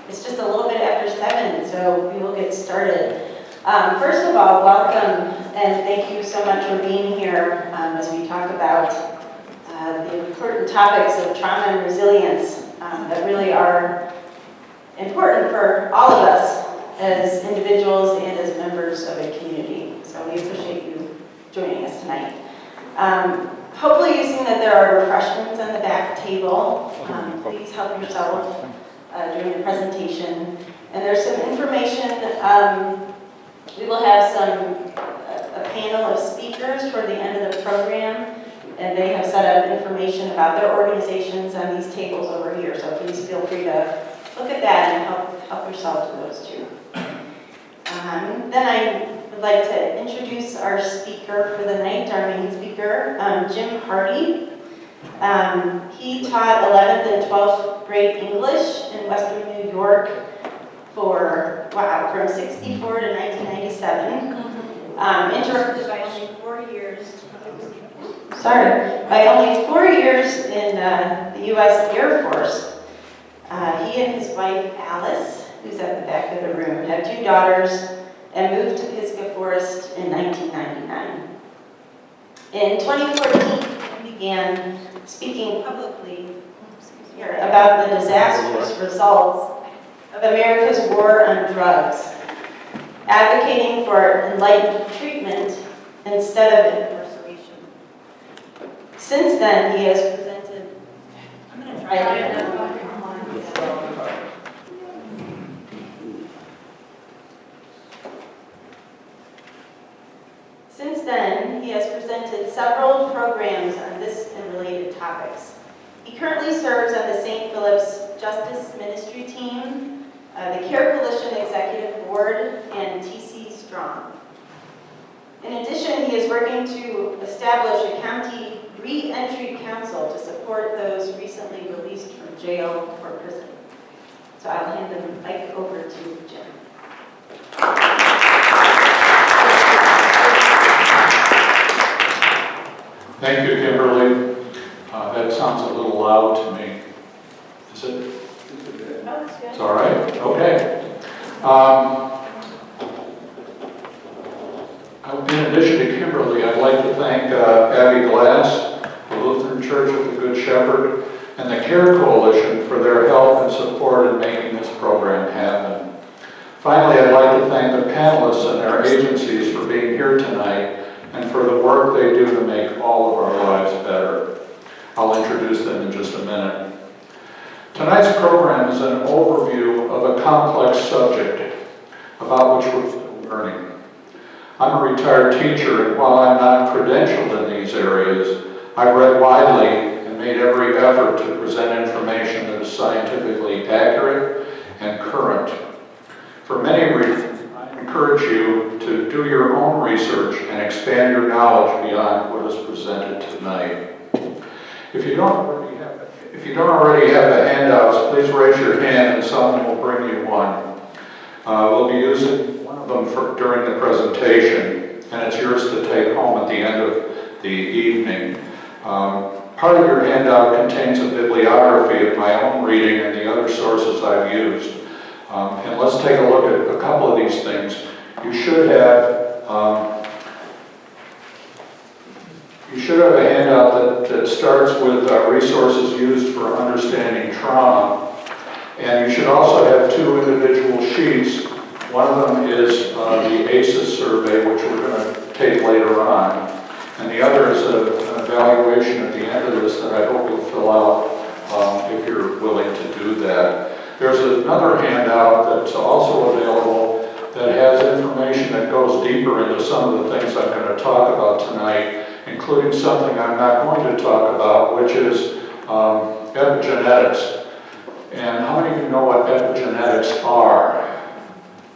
It's just a little bit after 7, so we will get started. First of all, welcome and thank you so much for being here as we talk about the important topics of trauma and resilience that really are important for all of us as individuals and as members of a community. So we appreciate you joining us tonight. Hopefully you've seen that there are refreshments on the back table. Please help yourself during the presentation. And there's some information. We will have a panel of speakers toward the end of the program, and they have set up information about their organizations on these tables over here. So please feel free to look at that and help yourself to those too. Then I would like to introduce our speaker for the night, our main speaker, Jim Hardy. He taught 11th and 12th grade English in Western New York from 64 to 1997. Interrupted by only 4 years. By only 4 years in the U.S. Air Force. He and his wife Alice, who's at the back of the room, have 2 daughters and moved to Pisgah Forest in 1999. In 2014, he began speaking publicly about the disastrous results of America's war on drugs, advocating for enlightened treatment instead of incarceration. Since then, he has presented, I'm going to try it. Since then, he has presented several programs on this and related topics. He currently serves on the St. Philip's Justice Ministry Team, the Care Coalition Executive Board, and TC Strong. In addition, he is working to establish a county re-entry council to support those recently released from jail or prison. So I'll hand the mic over to Jim. Thank you, Kimberly. That sounds a little loud to me. Is it? Oh, that's good. It's all right? Okay. In addition to Kimberly, I'd like to thank Abby Glass, the Lutheran Church of the Good Shepherd, and the Care Coalition for their help and support in making this program happen. Finally, I'd like to thank the panelists and their agencies for being here tonight and for the work they do to make all of our lives better. I'll introduce them in just a minute. Tonight's program is an overview of a complex subject about which we're still learning. I'm a retired teacher, and while I'm not credentialed in these areas, I've read widely and made every effort to present information that is scientifically accurate and current. For many reasons, I encourage you to do your own research and expand your knowledge beyond what is presented tonight. If you don't already have the handouts, please raise your hand and someone will bring you one. We'll be using one of them during the presentation, and it's yours to take home at the end of the evening. Part of your handout contains a bibliography of my own reading and the other sources I've used. And let's take a look at a couple of these things. You should have a handout that starts with resources used for understanding trauma. And you should also have 2 individual sheets. One of them is the ACEs survey, which we're going to take later on. And the other is an evaluation at the end of this that I hope you'll fill out if you're willing to do that. There's another handout that's also available that has information that goes deeper into some of the things I'm going to talk about tonight, including something I'm not going to talk about, which is epigenetics. And how many of you know what epigenetics are?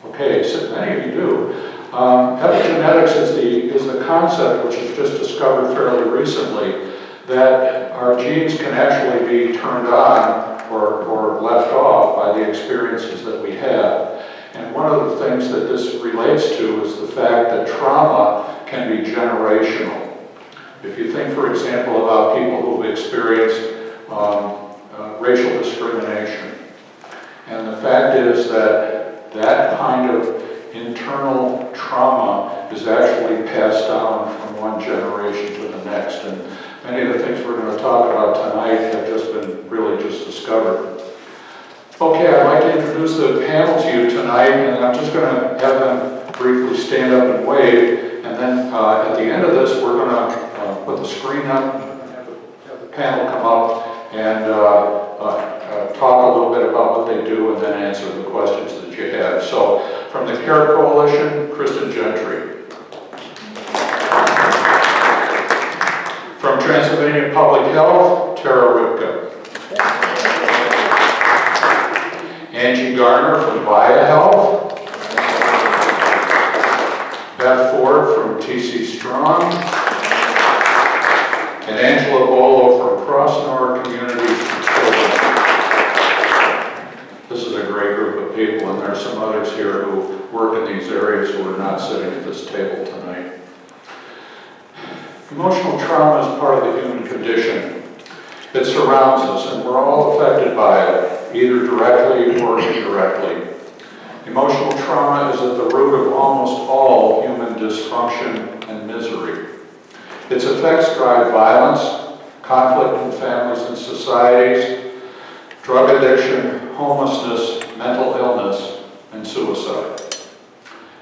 Okay, so many of you do. Epigenetics is the concept which was just discovered fairly recently that our genes can actually be turned on or left off by the experiences that we have. And one of the things that this relates to is the fact that trauma can be generational. If you think, for example, about people who've experienced racial discrimination, And the fact is that that kind of internal trauma is actually passed down from one generation to the next. And many of the things we're going to talk about tonight have just been really just discovered. Okay, I'd like to introduce the panel to you tonight, and I'm just going to have them briefly stand up and wave, and then at the end of this, we're going to put the screen up, have the panel come up, and talk a little bit about what they do, and then answer the questions that you have. So, from the CARE Coalition, Kristen Gentry. From Transylvania Public Health, Tara Ripka. Angie Garner from Vaya Health. Beth Ford from TC Strong. And Angela Bolo from Crossnore Communities for Children. This is a great group of people, and there are some others here who work in these areas who are not sitting at this table tonight. Emotional trauma is part of the human condition. It surrounds us, and we're all affected by it, either directly or indirectly. Emotional trauma is at the root of almost all human dysfunction and misery. Its effects drive violence, conflict in families and societies, drug addiction, homelessness, mental illness, and suicide.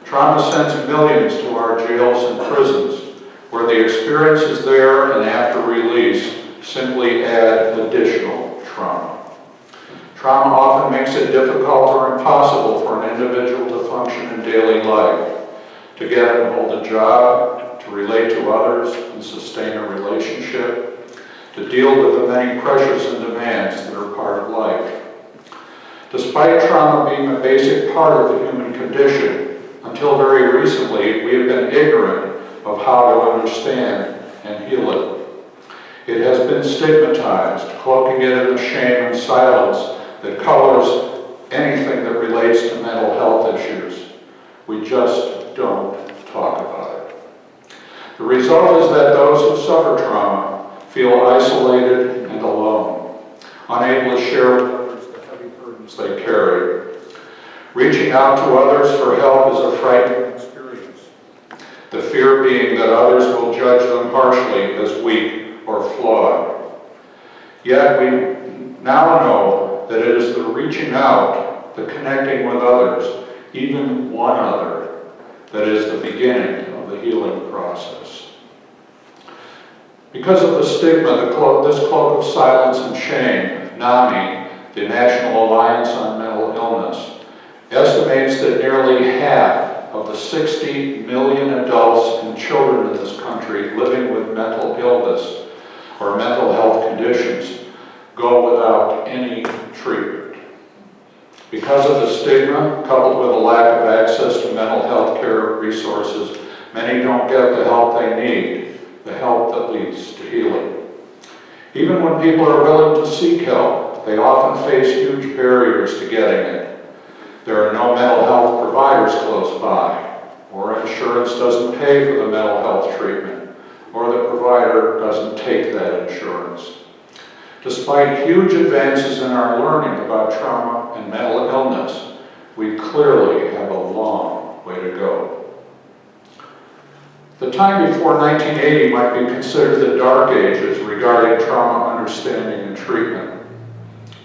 Trauma sends millions to our jails and prisons, where the experiences there and after release simply add additional trauma. Trauma often makes it difficult or impossible for an individual to function in daily life, to get and hold a job, to relate to others and sustain a relationship, to deal with the many pressures and demands that are part of life. Despite trauma being a basic part of the human condition, until very recently we have been ignorant of how to understand and heal it. It has been stigmatized, cloaking it in the shame and silence that colors anything that relates to mental health issues. We just don't talk about it. The result is that those who suffer trauma feel isolated and alone, unable to share with others the heavy burdens they carry. Reaching out to others for help is a frightening experience. The fear being that others will judge them harshly as weak or flawed. Yet we now know that it is the reaching out, the connecting with others, even one other, that is the beginning of the healing process. Because of the stigma, this cloak of silence and shame, NAMI, the National Alliance on Mental Illness, estimates that nearly half of the 60 million adults and children in this country living with mental illness or mental health conditions go without any treatment. Because of the stigma, coupled with a lack of access to mental health care resources, many don't get the help they need, the help that leads to healing. Even when people are willing to seek help, they often face huge barriers to getting it. There are no mental health providers close by, or insurance doesn't pay for the mental health treatment, or the provider doesn't take that insurance. Despite huge advances in our learning about trauma and mental illness, we clearly have a long way to go. The time before 1980 might be considered the dark ages regarding trauma understanding and treatment.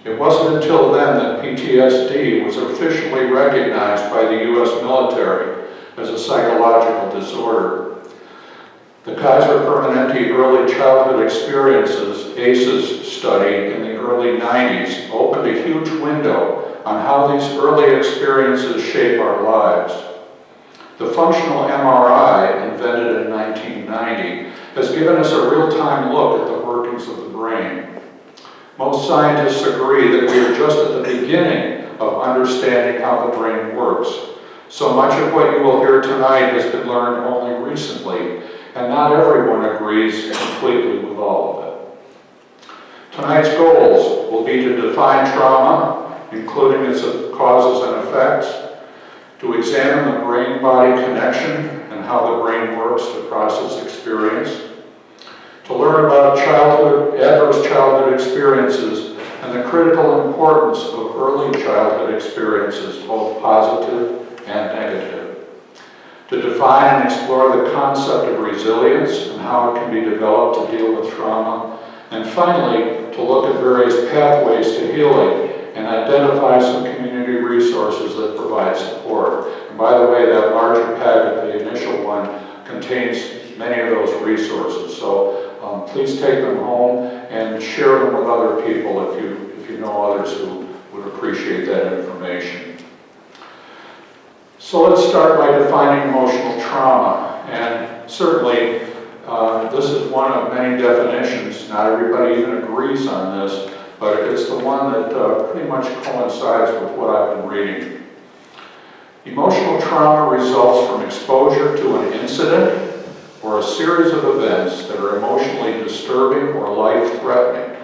It wasn't until then that PTSD was officially recognized by the U.S. military as a psychological disorder. The Kaiser Permanente Early Childhood Experiences, ACEs study in the early 90s opened a huge window on how these early experiences shape our lives. The functional MRI, invented in 1990, has given us a real-time look at the workings of the brain. Most scientists agree that we are just at the beginning of understanding how the brain works. So much of what you will hear tonight has been learned only recently, and not everyone agrees completely with all of it. Tonight's goals will be to define trauma, including its causes and effects, to examine the brain-body connection and how the brain works to process experience, to learn about adverse childhood experiences and the critical importance of early childhood experiences, both positive and negative. To define and explore the concept of resilience and how it can be developed to deal with trauma. And finally, to look at various pathways to healing and identify some community resources that provide support. And by the way, that larger packet, the initial one, contains many of those resources. So please take them home and share them with other people if you know others who would appreciate that information. So let's start by defining emotional trauma. And certainly, this is one of many definitions. Not everybody even agrees on this, but it's the one that pretty much coincides with what I've been reading. Emotional trauma results from exposure to an incident or a series of events that are emotionally disturbing or life-threatening,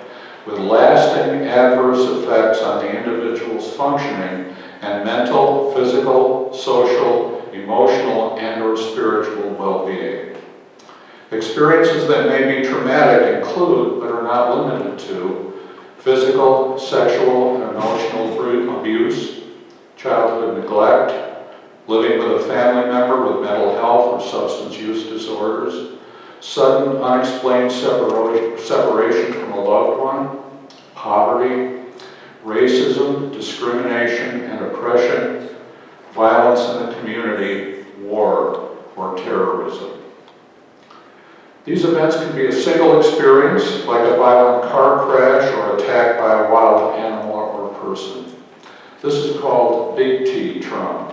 with lasting adverse effects on the individual's functioning and mental, physical, social, emotional, and/or spiritual well-being. Experiences that may be traumatic include, but are not limited to, physical, sexual, and emotional abuse, childhood neglect, living with a family member with mental health or substance use disorders, sudden unexplained separation from a loved one, poverty, racism, discrimination, and oppression, violence in the community, war, or terrorism. These events can be a single experience, like a violent car crash or attack by a wild animal or person. This is called big T trauma.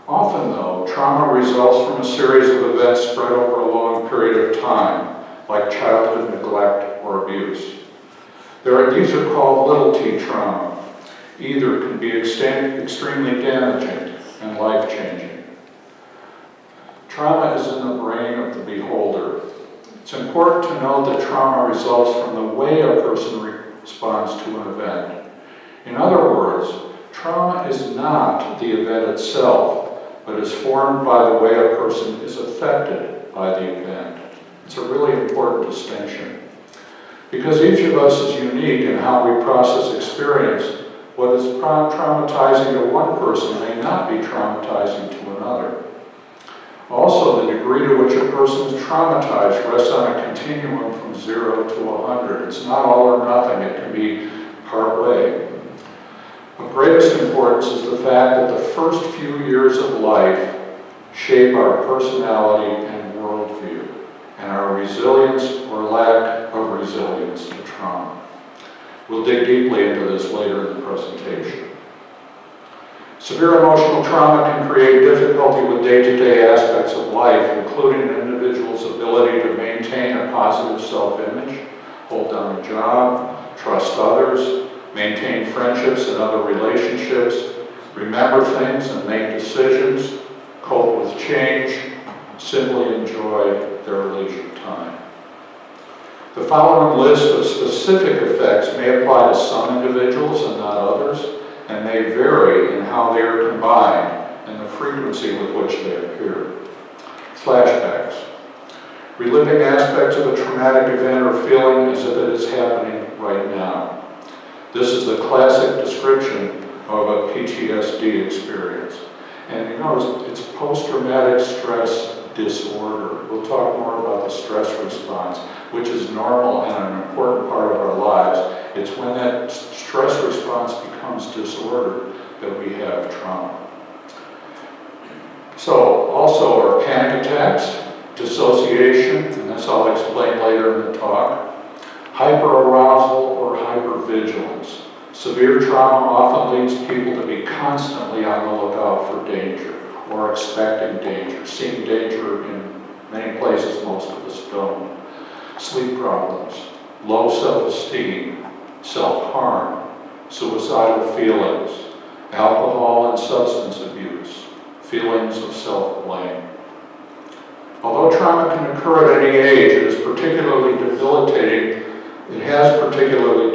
Often, though, trauma results from a series of events spread over a long period of time, like childhood neglect or abuse. These are called little t trauma. Either can be extremely damaging and life-changing. Trauma is in the brain of the beholder. It's important to note that trauma results from the way a person responds to an event. In other words, trauma is not the event itself, but is formed by the way a person is affected by the event. It's a really important distinction. Because each of us is unique in how we process experience, what is traumatizing to one person may not be traumatizing to another. Also, the degree to which a person is traumatized rests on a continuum from 0 to 100. It's not all or nothing, it can be part way. Of greatest importance is the fact that the first few years of life shape our personality and worldview, and our resilience or lack of resilience to trauma. We'll dig deeply into this later in the presentation. Severe emotional trauma can create difficulty with day-to-day aspects of life, including an individual's ability to maintain a positive self-image, hold down a job, trust others, maintain friendships and other relationships, remember things and make decisions, cope with change, simply enjoy their leisure time. The following list of specific effects may apply to some individuals and not others, and may vary in how they are combined and the frequency with which they appear. Flashbacks. Reliving aspects of a traumatic event or feeling as if it is happening right now. This is the classic description of a PTSD experience. And you notice it's post-traumatic stress disorder. We'll talk more about the stress response, which is normal and an important part of our lives. It's when that stress response becomes disordered that we have trauma. So, also are panic attacks, dissociation, and this I'll explain later in the talk, hyperarousal or hypervigilance. Severe trauma often leads people to be constantly on the lookout for danger or expecting danger, seeing danger in many places most of us don't. Sleep problems, low self-esteem, self-harm, suicidal feelings, alcohol and substance abuse, feelings of self-blame. Although trauma can occur at any age, it has particularly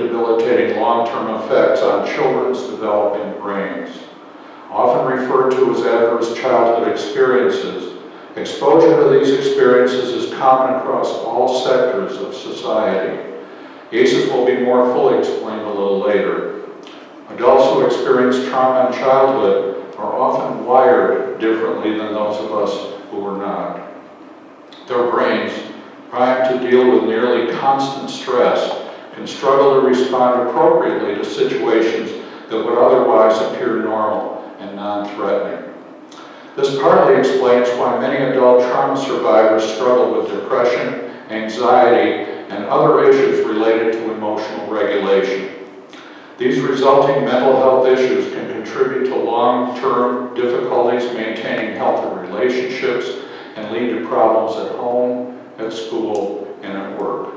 debilitating long-term effects on children's developing brains. Often referred to as adverse childhood experiences, exposure to these experiences is common across all sectors of society. ACEs will be more fully explained a little later. Adults who experience trauma in childhood are often wired differently than those of us who are not. Their brains, primed to deal with nearly constant stress, can struggle to respond appropriately to situations that would otherwise appear normal and non-threatening. This partly explains why many adult trauma survivors struggle with depression, anxiety, and other issues related to emotional regulation. These resulting mental health issues can contribute to long-term difficulties maintaining healthy relationships and lead to problems at home, at school, and at work.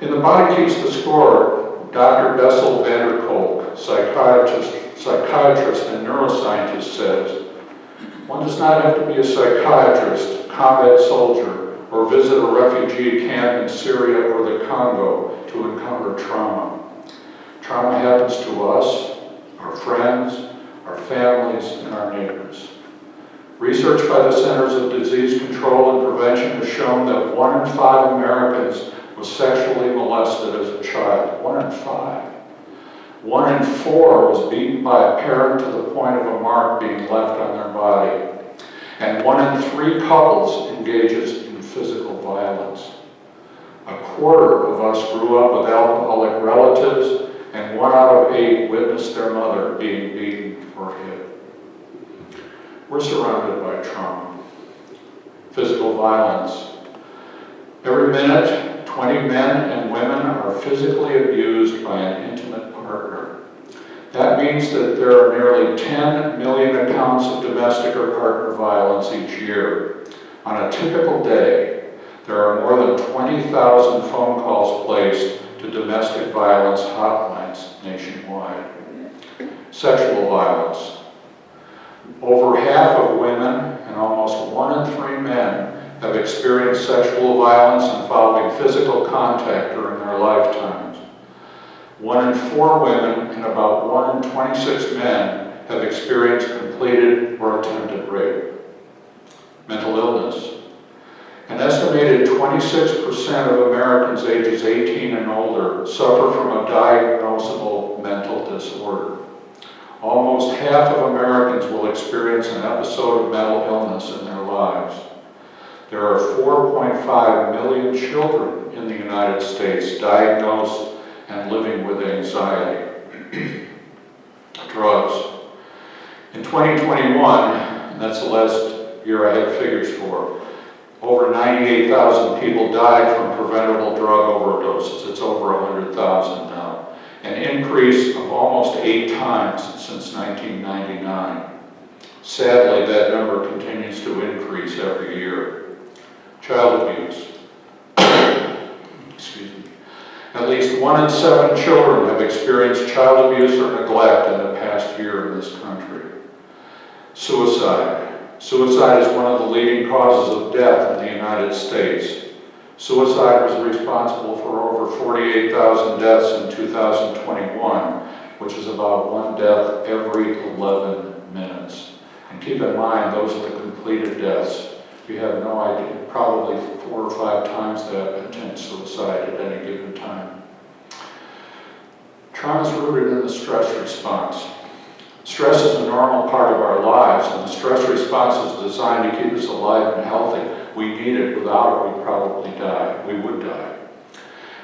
In The Body Keeps the Score, Dr. Bessel van der Kolk, psychiatrist and neuroscientist, says, "One does not have to be a psychiatrist, combat soldier, or visit a refugee camp in Syria or the Congo to encounter trauma. Trauma happens to us, our friends, our families, and our neighbors." Research by the Centers of Disease Control and Prevention has shown that 1 in 5 Americans was sexually molested as a child. 1 in 5. 1 in 4 was beaten by a parent to the point of a mark being left on their body. And 1 in 3 couples engages in physical violence. A quarter of us grew up with alcoholic relatives, and 1 out of 8 witnessed their mother being beaten or hit. We're surrounded by trauma. Physical violence. Every minute, 20 men and women are physically abused by an intimate partner. That means that there are nearly 10 million accounts of domestic or partner violence each year. On a typical day, there are more than 20,000 phone calls placed to domestic violence hotlines nationwide. Sexual violence. Over half of women and almost 1 in 3 men have experienced sexual violence involving physical contact during their lifetimes. 1 in 4 women and about 1 in 26 men have experienced completed or attempted rape. Mental illness. An estimated 26% of Americans ages 18 and older suffer from a diagnosable mental disorder. Almost half of Americans will experience an episode of mental illness in their lives. There are 4.5 million children in the United States diagnosed and living with anxiety. Drugs. In 2021, and that's the last year I had figures for, over 98,000 people died from preventable drug overdoses. It's over 100,000 now. An increase of almost 8 times since 1999. Sadly, that number continues to increase every year. Child abuse. Excuse me. At least 1 in 7 children have experienced child abuse or neglect in the past year in this country. Suicide. Suicide is one of the leading causes of death in the United States. Suicide was responsible for over 48,000 deaths in 2021, which is about 1 death every 11 minutes. And keep in mind, those are the completed deaths. You have no idea, probably 4 or 5 times that attempt suicide at any given time. Trauma is rooted in the stress response. Stress is a normal part of our lives, and the stress response is designed to keep us alive and healthy. We need it. Without it, we'd probably die. We would die.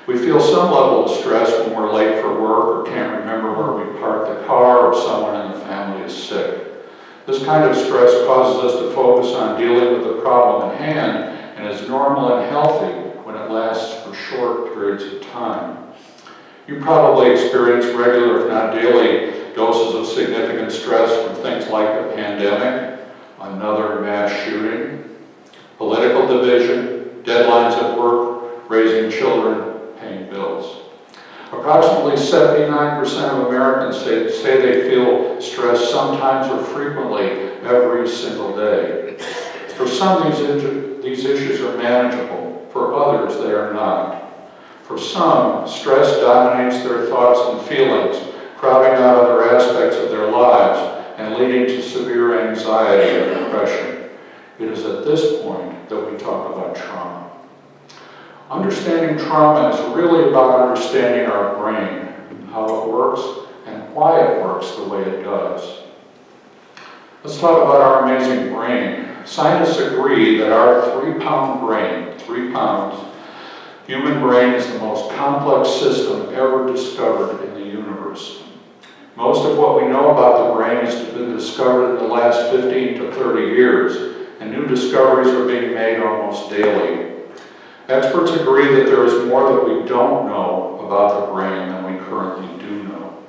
We feel some level of stress when we're late for work or can't remember where we parked the car or someone in the family is sick. This kind of stress causes us to focus on dealing with the problem at hand and is normal and healthy when it lasts for short periods of time. You probably experience regular, if not daily, doses of significant stress from things like the pandemic, another mass shooting, political division, deadlines at work, raising children, paying bills. Approximately 79% of Americans say they feel stress sometimes or frequently every single day. For some, these issues are manageable. For others, they are not. For some, stress dominates their thoughts and feelings, crowding out other aspects of their lives and leading to severe anxiety and depression. It is at this point that we talk about trauma. Understanding trauma is really about understanding our brain, how it works, and why it works the way it does. Let's talk about our amazing brain. Scientists agree that our 3-pound brain, 3 pounds, human brain is the most complex system ever discovered in the universe. Most of what we know about the brain has been discovered in the last 15 to 30 years, and new discoveries are being made almost daily. Experts agree that there is more that we don't know about the brain than we currently do know.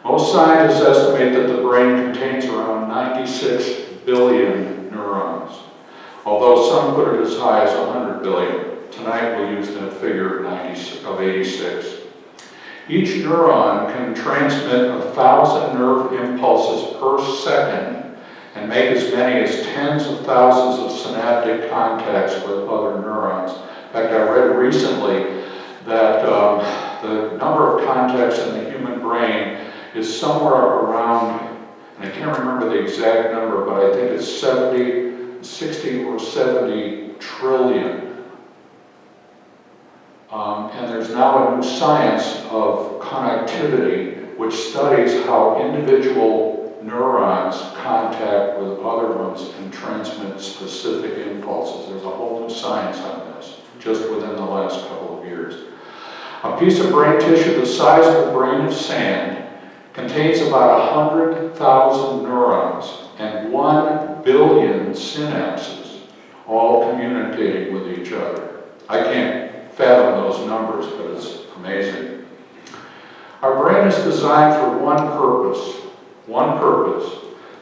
Most scientists estimate that the brain contains around 96 billion neurons, although some put it as high as 100 billion. Tonight we'll use the figure of 86. Each neuron can transmit 1,000 nerve impulses per second and make as many as tens of thousands of synaptic contacts with other neurons. In fact, I read recently that the number of contacts in the human brain is somewhere around, and I can't remember the exact number, but I think it's 60 or 70 trillion. And there's now a new science of connectivity which studies how individual neurons contact with other ones and transmit specific impulses. There's a whole new science on this, just within the last couple of years. A piece of brain tissue the size of a grain of sand contains about 100,000 neurons and 1 billion synapses, all communicating with each other. I can't fathom those numbers, but it's amazing. Our brain is designed for one purpose.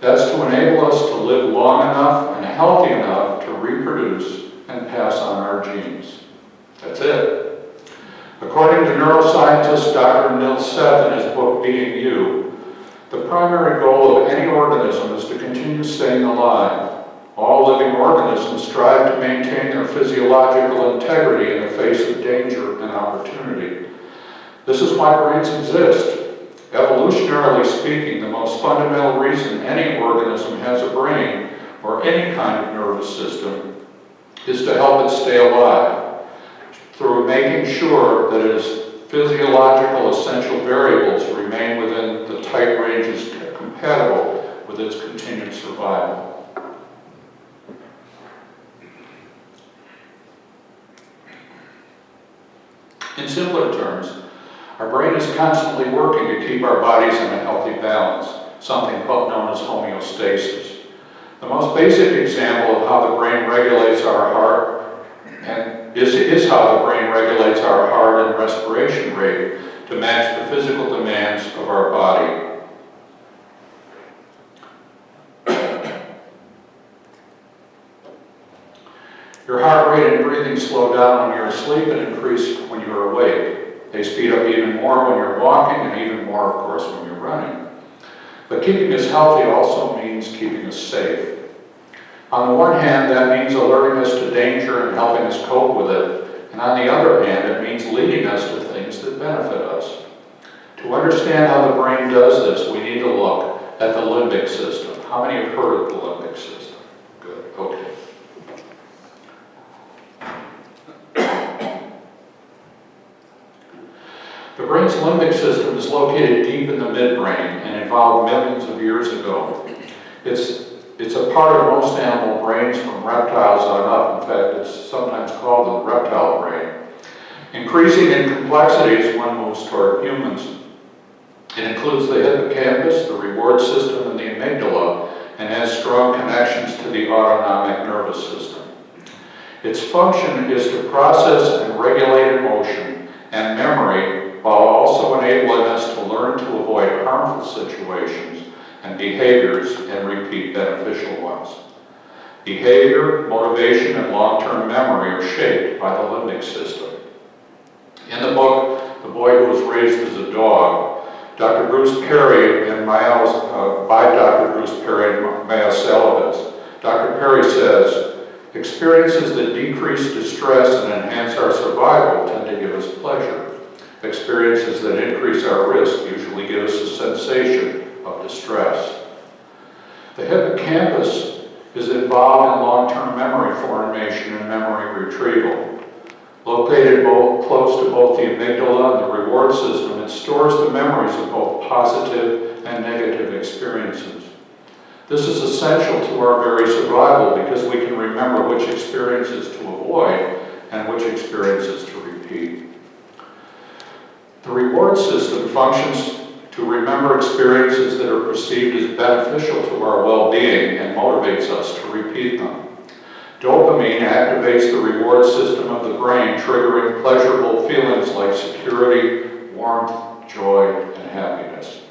That's to enable us to live long enough and healthy enough to reproduce and pass on our genes. That's it. According to neuroscientist Dr. Neil Seth in his book, Being You, the primary goal of any organism is to continue staying alive. All living organisms strive to maintain their physiological integrity in the face of danger and opportunity. This is why brains exist. Evolutionarily speaking, the most fundamental reason any organism has a brain or any kind of nervous system is to help it stay alive through making sure that its physiological essential variables remain within the tight ranges compatible with its continued survival. In simpler terms, our brain is constantly working to keep our bodies in a healthy balance, something known as homeostasis. The most basic example of how the brain regulates our heart is how the brain regulates our heart and respiration rate to match the physical demands of our body. Your heart rate and breathing slow down when you're asleep and increase when you're awake. They speed up even more when you're walking and even more, of course, when you're running. But keeping us healthy also means keeping us safe. On the one hand, that means alerting us to danger and helping us cope with it. And on the other hand, it means leading us to things that benefit us. To understand how the brain does this, we need to look at the limbic system. How many have heard of the limbic system? Good, okay. The brain's limbic system is located deep in the midbrain and evolved millions of years ago. It's a part of most animal brains from reptiles on up. In fact, it's sometimes called the reptile brain. Increasing in complexity as one moves toward humans. It includes the hippocampus, the reward system, and the amygdala, and has strong connections to the autonomic nervous system. Its function is to process and regulate emotion and memory while also enabling us to learn to avoid harmful situations and behaviors and repeat beneficial ones. Behavior, motivation, and long-term memory are shaped by the limbic system. In the book, The Boy Who Was Raised as a Dog, Dr. Bruce Perry and by Dr. Bruce Perry and Maya Salovitz, Dr. Perry says, experiences that decrease distress and enhance our survival tend to give us pleasure. Experiences that increase our risk usually give us a sensation of distress. The hippocampus is involved in long-term memory formation and memory retrieval. Located close to both the amygdala and the reward system, it stores the memories of both positive and negative experiences. This is essential to our very survival because we can remember which experiences to avoid and which experiences to repeat. The reward system functions to remember experiences that are perceived as beneficial to our well-being and motivates us to repeat them. Dopamine activates the reward system of the brain, triggering pleasurable feelings like security, warmth, joy, and happiness.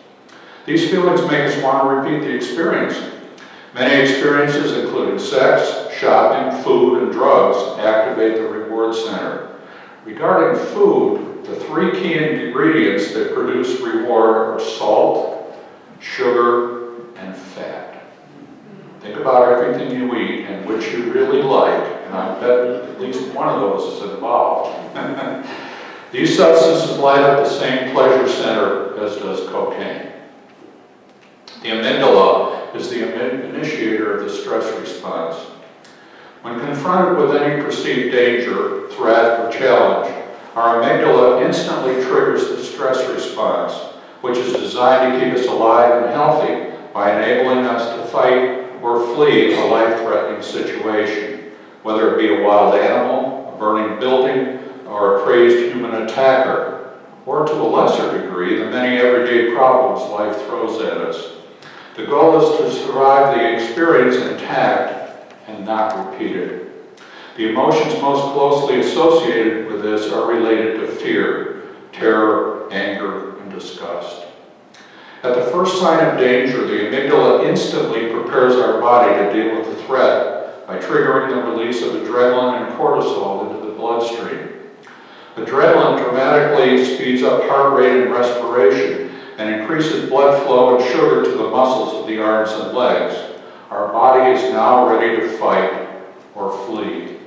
These feelings make us want to repeat the experience. Many experiences, including sex, shopping, food, and drugs, activate the reward center. Regarding food, the three key ingredients that produce reward are salt, sugar, and fat. Think about everything you eat and which you really like, and I bet at least one of those is involved. These substances light up the same pleasure center as does cocaine. The amygdala is the initiator of the stress response. When confronted with any perceived danger, threat, or challenge, our amygdala instantly triggers the stress response, which is designed to keep us alive and healthy by enabling us to fight or flee a life-threatening situation, whether it be a wild animal, a burning building, or a crazed human attacker, or to a lesser degree, the many everyday problems life throws at us. The goal is to survive the experience intact and not repeat it. The emotions most closely associated with this are related to fear, terror, anger, and disgust. At the first sign of danger, the amygdala instantly prepares our body to deal with the threat by triggering the release of adrenaline and cortisol into the bloodstream. Adrenaline dramatically speeds up heart rate and respiration and increases blood flow and sugar to the muscles of the arms and legs. Our body is now ready to fight or flee.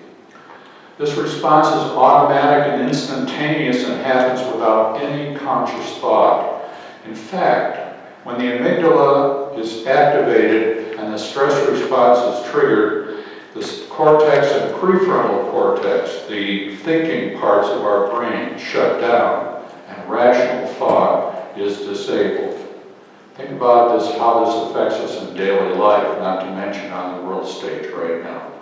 This response is automatic and instantaneous and happens without any conscious thought. In fact, when the amygdala is activated and the stress response is triggered, the cortex and prefrontal cortex, the thinking parts of our brain, shut down, and rational thought is disabled. Think about this, how this affects us in daily life, not to mention on the world stage right now.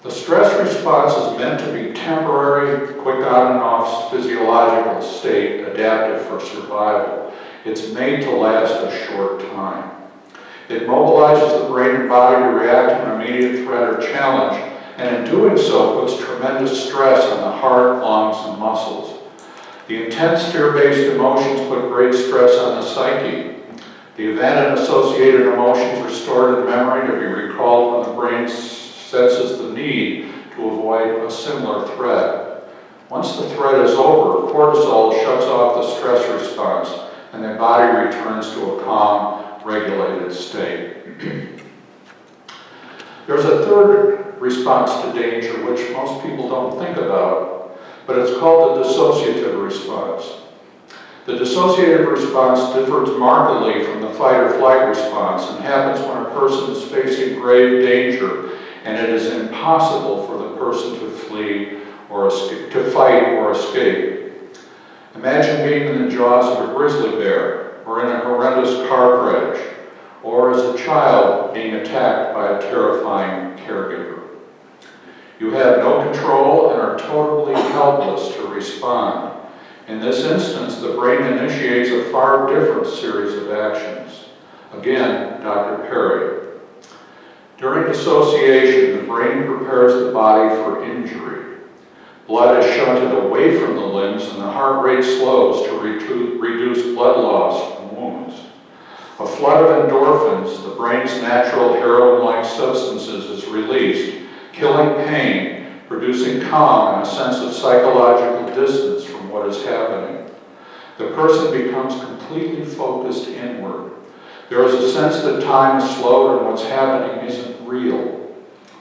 The stress response is meant to be temporary, quick on and off physiological state, adaptive for survival. It's made to last a short time. It mobilizes the brain and body to react to an immediate threat or challenge, and in doing so puts tremendous stress on the heart, lungs, and muscles. The intense fear-based emotions put great stress on the psyche. The event and associated emotions are stored in memory to be recalled when the brain senses the need to avoid a similar threat. Once the threat is over, cortisol shuts off the stress response and the body returns to a calm, regulated state. There's a third response to danger which most people don't think about, but it's called the dissociative response. The dissociative response differs markedly from the fight or flight response and happens when a person is facing grave danger and it is impossible for the person to flee or escape, to fight or escape. Imagine being in the jaws of a grizzly bear or in a horrendous car crash, or as a child being attacked by a terrifying caregiver. You have no control and are totally helpless to respond. In this instance, the brain initiates a far different series of actions. Again, Dr. Perry. During dissociation, the brain prepares the body for injury. Blood is shunted away from the limbs and the heart rate slows to reduce blood loss from wounds. A flood of endorphins, the brain's natural heroin-like substances, is released, killing pain, producing calm and a sense of psychological distance from what is happening. The person becomes completely focused inward. There is a sense that time is slowed and what's happening isn't real.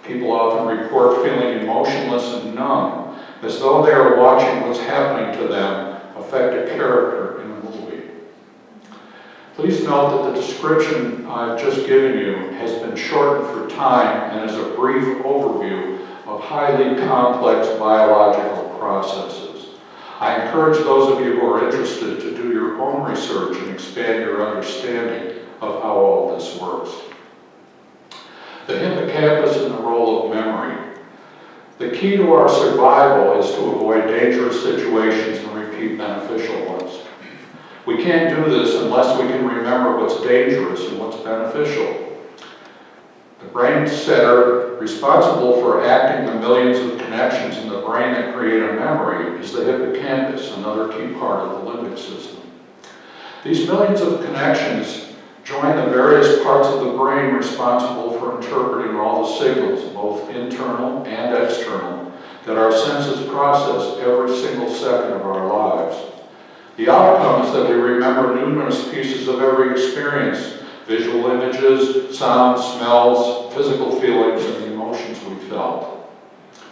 People often report feeling emotionless and numb, as though they are watching what's happening to them affect a character in a movie. Please note that the description I've just given you has been shortened for time and is a brief overview of highly complex biological processes. I encourage those of you who are interested to do your own research and expand your understanding of how all this works. The hippocampus and the role of memory. The key to our survival is to avoid dangerous situations and repeat beneficial ones. We can't do this unless we can remember what's dangerous and what's beneficial. The brain center responsible for acting the millions of connections in the brain that create a memory is the hippocampus, another key part of the limbic system. These millions of connections join the various parts of the brain responsible for interpreting all the signals, both internal and external, that our senses process every single second of our lives. The outcome is that we remember numerous pieces of every experience, visual images, sounds, smells, physical feelings, and the emotions we felt.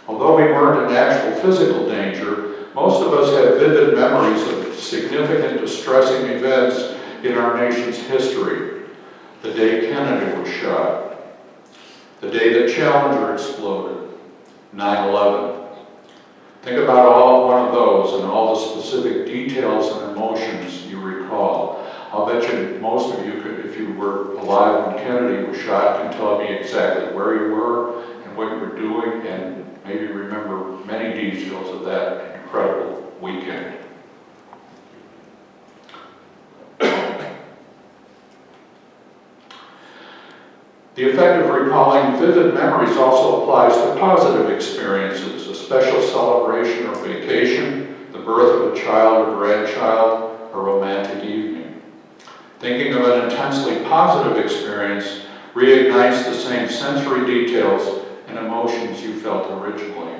Although we weren't in actual physical danger, most of us have vivid memories of significant distressing events in our nation's history. The day Kennedy was shot, the day that Challenger exploded, 9/11. Think about all one of those and all the specific details and emotions you recall. I'll bet you most of you could, if you were alive when Kennedy was shot, can tell me exactly where you were and what you were doing and maybe remember many details of that incredible weekend. The effect of recalling vivid memories also applies to positive experiences, a special celebration or vacation, the birth of a child or grandchild, a romantic evening. Thinking of an intensely positive experience reignites the same sensory details and emotions you felt originally.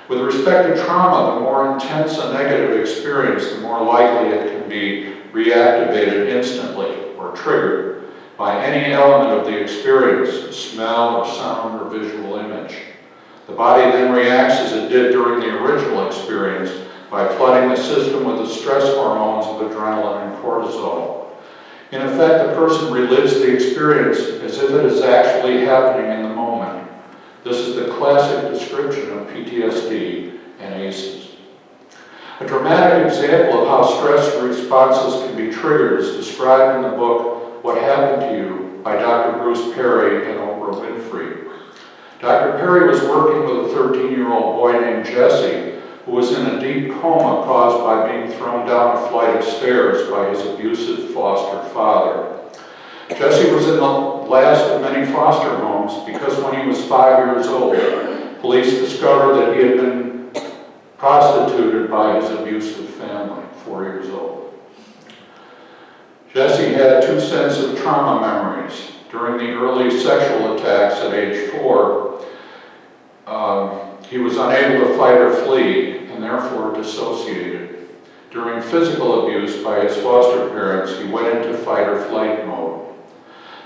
With respect to trauma, the more intense a negative experience, the more likely it can be reactivated instantly or triggered by any element of the experience, smell or sound or visual image. The body then reacts as it did during the original experience by flooding the system with the stress hormones of adrenaline and cortisol. In effect, the person relives the experience as if it is actually happening in the moment. This is the classic description of PTSD and ACEs. A dramatic example of how stress responses can be triggered is described in the book What Happened to You by Dr. Bruce Perry and Oprah Winfrey. Dr. Perry was working with a 13-year-old boy named Jesse who was in a deep coma caused by being thrown down a flight of stairs by his abusive foster father. Jesse was in the last of many foster homes because when he was 5 years old, police discovered that he had been prostituted by his abusive family, 4 years old. Jesse had 2 sets of trauma memories. During the early sexual attacks at age 4, he was unable to fight or flee and therefore dissociated. During physical abuse by his foster parents, he went into fight or flight mode.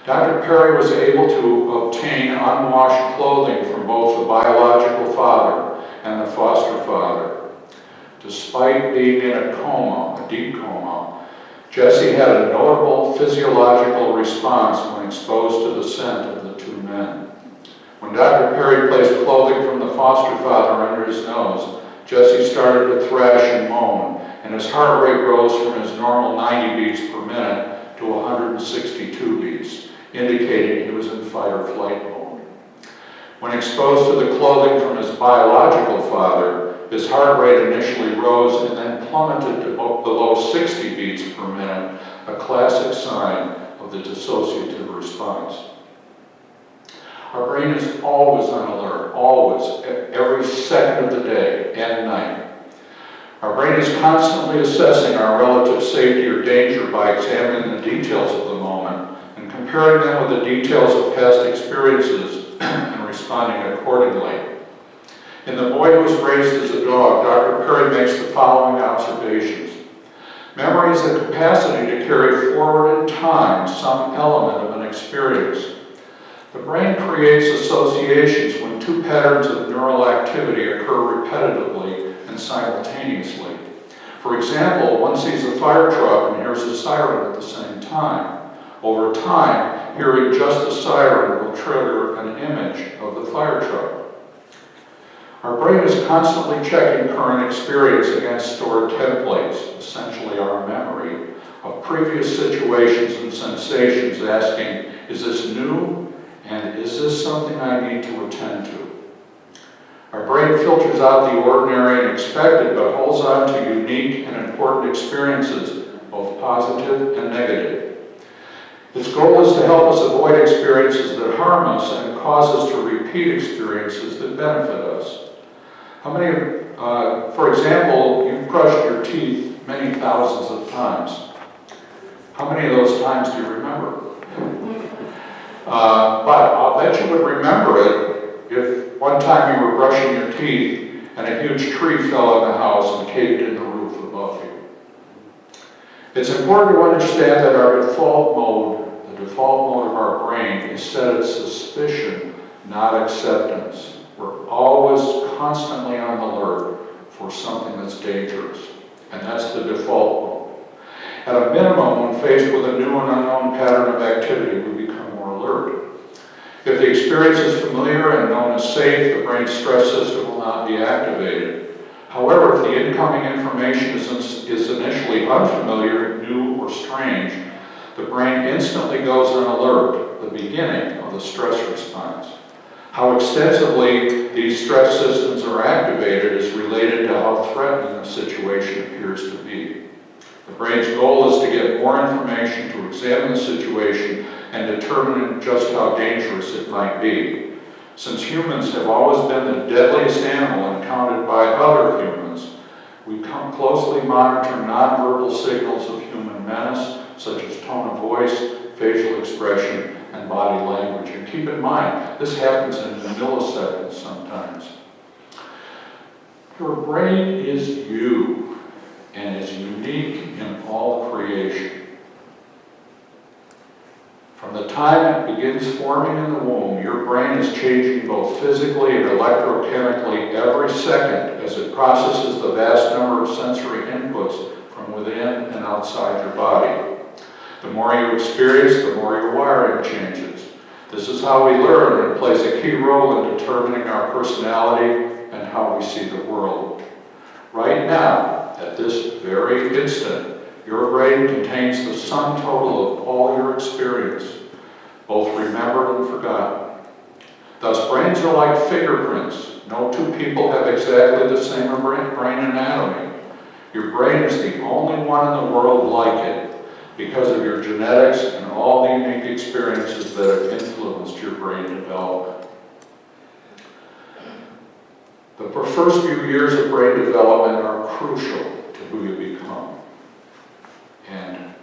Dr. Perry was able to obtain unwashed clothing from both the biological father and the foster father. Despite being in a coma, a deep coma, Jesse had a notable physiological response when exposed to the scent of the 2 men. When Dr. Perry placed clothing from the foster father under his nose, Jesse started to thrash and moan, and his heart rate rose from his normal 90 beats per minute to 162 beats, indicating he was in fight or flight mode. When exposed to the clothing from his biological father, his heart rate initially rose and then plummeted to below 60 beats per minute, a classic sign of the dissociative response. Our brain is always on alert, always, every second of the day and night. Our brain is constantly assessing our relative safety or danger by examining the details of the moment and comparing them with the details of past experiences and responding accordingly. In The Boy Who Was Raised as a Dog, Dr. Perry makes the following observations. Memory is the capacity to carry forward in time some element of an experience. The brain creates associations when 2 patterns of neural activity occur repetitively and simultaneously. For example, one sees a fire truck and hears a siren at the same time. Over time, hearing just the siren will trigger an image of the fire truck. Our brain is constantly checking current experience against stored templates, essentially our memory, of previous situations and sensations, asking, is this new? And is this something I need to attend to? Our brain filters out the ordinary and expected, but holds on to unique and important experiences, both positive and negative. Its goal is to help us avoid experiences that harm us and cause us to repeat experiences that benefit us. How many, for example, you've brushed your teeth many thousands of times. How many of those times do you remember? But I'll bet you would remember it if one time you were brushing your teeth and a huge tree fell on the house and caved in the roof above you. It's important to understand that our default mode, the default mode of our brain, is set at suspicion, not acceptance. We're always constantly on the alert for something that's dangerous, and that's the default mode. At a minimum, when faced with a new and unknown pattern of activity, we become more alert. If the experience is familiar and known as safe, the brain's stress system will not be activated. However, if the incoming information is initially unfamiliar, new, or strange, the brain instantly goes on alert, the beginning of the stress response. How extensively these stress systems are activated is related to how threatening the situation appears to be. The brain's goal is to get more information to examine the situation and determine just how dangerous it might be. Since humans have always been the deadliest animal encountered by other humans, we closely monitor nonverbal signals of human menace, such as tone of voice, facial expression, and body language. And keep in mind, this happens in milliseconds sometimes. Your brain is you and is unique in all creation. From the time it begins forming in the womb, your brain is changing both physically and electrochemically every second as it processes the vast number of sensory inputs from within and outside your body. The more you experience, the more your wiring changes. This is how we learn and plays a key role in determining our personality and how we see the world. Right now, at this very instant, your brain contains the sum total of all your experience, both remembered and forgotten. Thus, brains are like fingerprints. No two people have exactly the same brain anatomy. Your brain is the only one in the world like it because of your genetics and all the unique experiences that have influenced your brain development. The first few years of brain development are crucial to who you become. And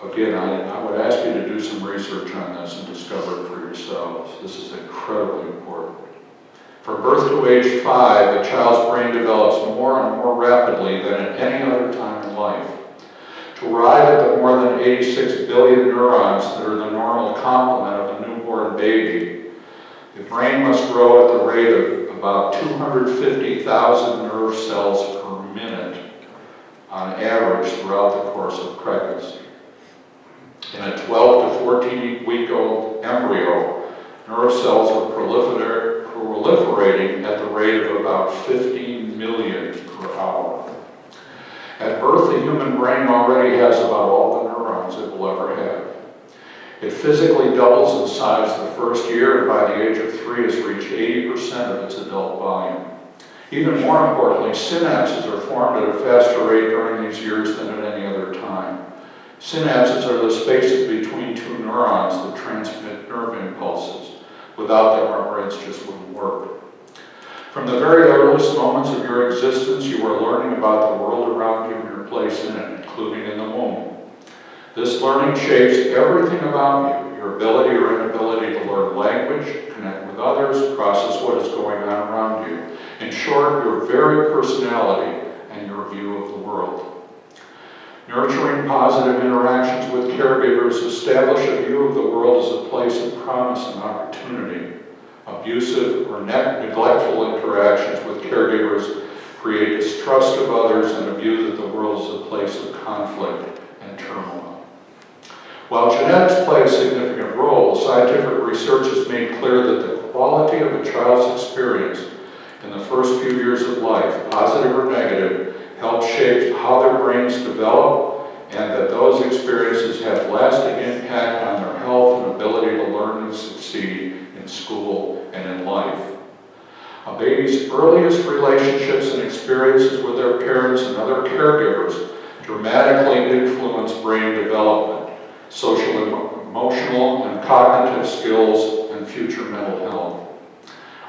again, I would ask you to do some research on this and discover it for yourselves. This is incredibly important. From birth to age 5, a child's brain develops more and more rapidly than at any other time in life. To arrive at the more than 86 billion neurons that are the normal complement of a newborn baby, the brain must grow at the rate of about 250,000 nerve cells per minute on average throughout the course of pregnancy. In a 12 to 14-week-old embryo, nerve cells are proliferating at the rate of about 15 million per hour. At birth, the human brain already has about all the neurons it will ever have. It physically doubles in size the first year, and by the age of 3 has reached 80% of its adult volume. Even more importantly, synapses are formed at a faster rate during these years than at any other time. Synapses are the spaces between two neurons that transmit nerve impulses. Without them, our brains just wouldn't work. From the very earliest moments of your existence, you are learning about the world around you and your place in it, including in the womb. This learning shapes everything about you, your ability or inability to learn language, connect with others, process what is going on around you. In short, your very personality and your view of the world. Nurturing positive interactions with caregivers establish a view of the world as a place of promise and opportunity. Abusive or neglectful interactions with caregivers create distrust of others and a view that the world is a place of conflict and turmoil. While genetics play a significant role, scientific research has made clear that the quality of a child's experience in the first few years of life, positive or negative, help shape how their brains develop, and that those experiences have lasting impact on their health and ability to learn and succeed in school and in life. A baby's earliest relationships and experiences with their parents and other caregivers dramatically influence brain development, social, emotional, and cognitive skills, and future mental health.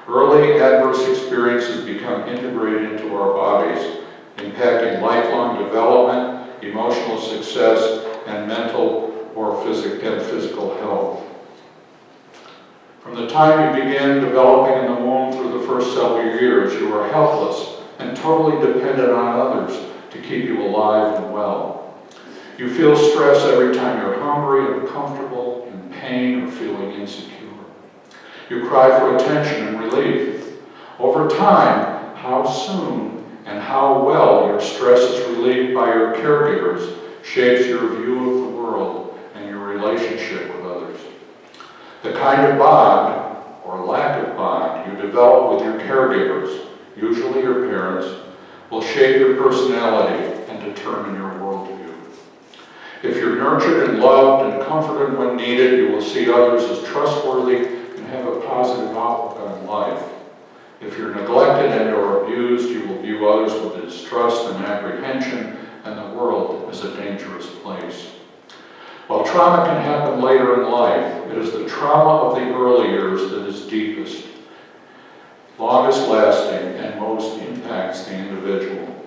Early adverse experiences become integrated into our bodies, impacting lifelong development, emotional success, and mental or physical health. From the time you begin developing in the womb through the first several years, you are helpless and totally dependent on others to keep you alive and well. You feel stress every time you're hungry, uncomfortable, in pain, or feeling insecure. You cry for attention and relief. Over time, how soon and how well your stress is relieved by your caregivers shapes your view of the world and your relationship with others. The kind of bond, or lack of bond, you develop with your caregivers, usually your parents, will shape your personality and determine your worldview. If you're nurtured and loved and comforted when needed, you will see others as trustworthy and have a positive outlook on life. If you're neglected and or abused, you will view others with distrust and apprehension, and the world as a dangerous place. While trauma can happen later in life, it is the trauma of the early years that is deepest, longest lasting, and most impacts the individual.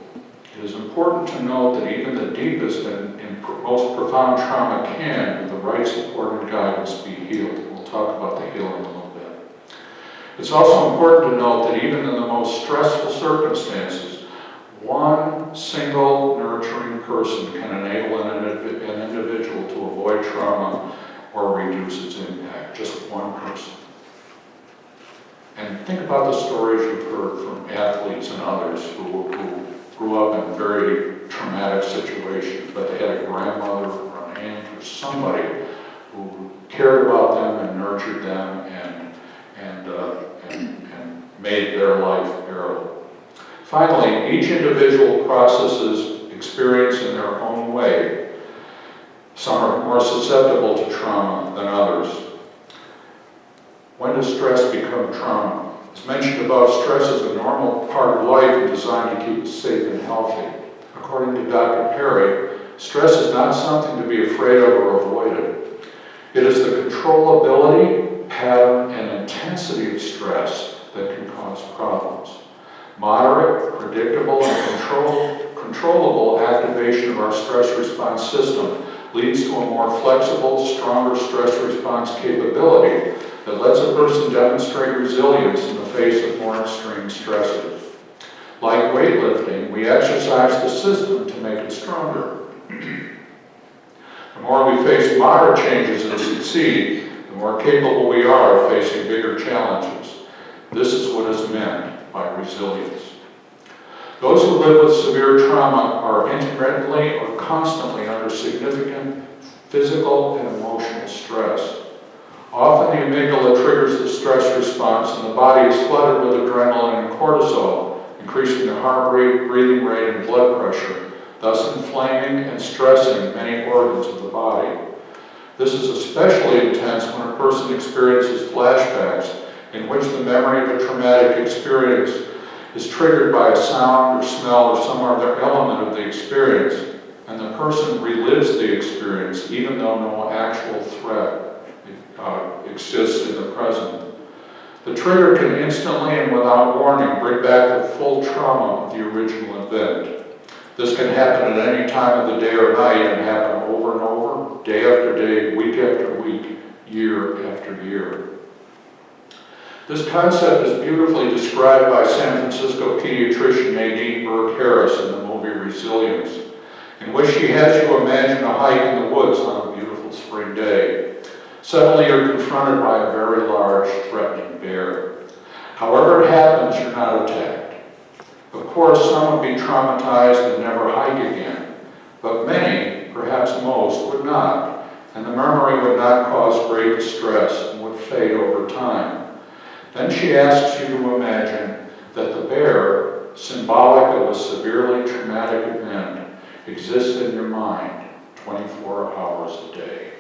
It is important to note that even the deepest and most profound trauma can, with the right support and guidance, be healed. We'll talk about the healing a little bit. It's also important to note that even in the most stressful circumstances, one single nurturing person can enable an individual to avoid trauma or reduce its impact. Just one person. And think about the stories you've heard from athletes and others who grew up in very traumatic situations, but they had a grandmother or an aunt or somebody who cared about them and nurtured them and made their life bearable. Finally, each individual processes experience in their own way. Some are more susceptible to trauma than others. When does stress become trauma? As mentioned above, stress is a normal part of life and designed to keep us safe and healthy. According to Dr. Perry, stress is not something to be afraid of or avoided. It is the controllability, pattern, and intensity of stress that can cause problems. Moderate, predictable, and controllable activation of our stress response system leads to a more flexible, stronger stress response capability that lets a person demonstrate resilience in the face of more extreme stresses. Like weightlifting, we exercise the system to make it stronger. The more we face moderate changes and succeed, the more capable we are of facing bigger challenges. This is what is meant by resilience. Those who live with severe trauma are intermittently or constantly under significant physical and emotional stress. Often the amygdala triggers the stress response and the body is flooded with adrenaline and cortisol, increasing the heart rate, breathing rate, and blood pressure, thus inflaming and stressing many organs of the body. This is especially intense when a person experiences flashbacks in which the memory of a traumatic experience is triggered by a sound or smell or some other element of the experience, and the person relives the experience even though no actual threat exists in the present. The trigger can instantly and without warning bring back the full trauma of the original event. This can happen at any time of the day or night and happen over and over, day after day, week after week, year after year. This concept is beautifully described by San Francisco pediatrician Nadine Burke-Harris in the movie Resilience, in which she has you imagine a hike in the woods on a beautiful spring day. Suddenly you're confronted by a very large, threatening bear. However it happens, you're not attacked. Of course, some would be traumatized and never hike again, but many, perhaps most, would not, and the memory would not cause great distress and would fade over time. Then she asks you to imagine that the bear, symbolic of a severely traumatic event, exists in your mind 24 hours a day.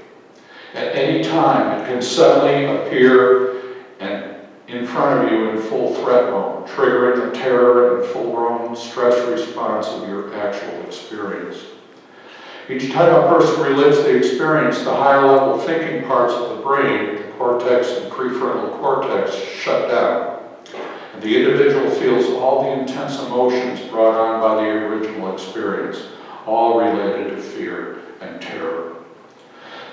At any time, it can suddenly appear and in front of you in full threat mode, triggering the terror and full-blown stress response of your actual experience. Each time a person relives the experience, the higher-level thinking parts of the brain, the cortex and prefrontal cortex, shut down. And the individual feels all the intense emotions brought on by the original experience, all related to fear and terror.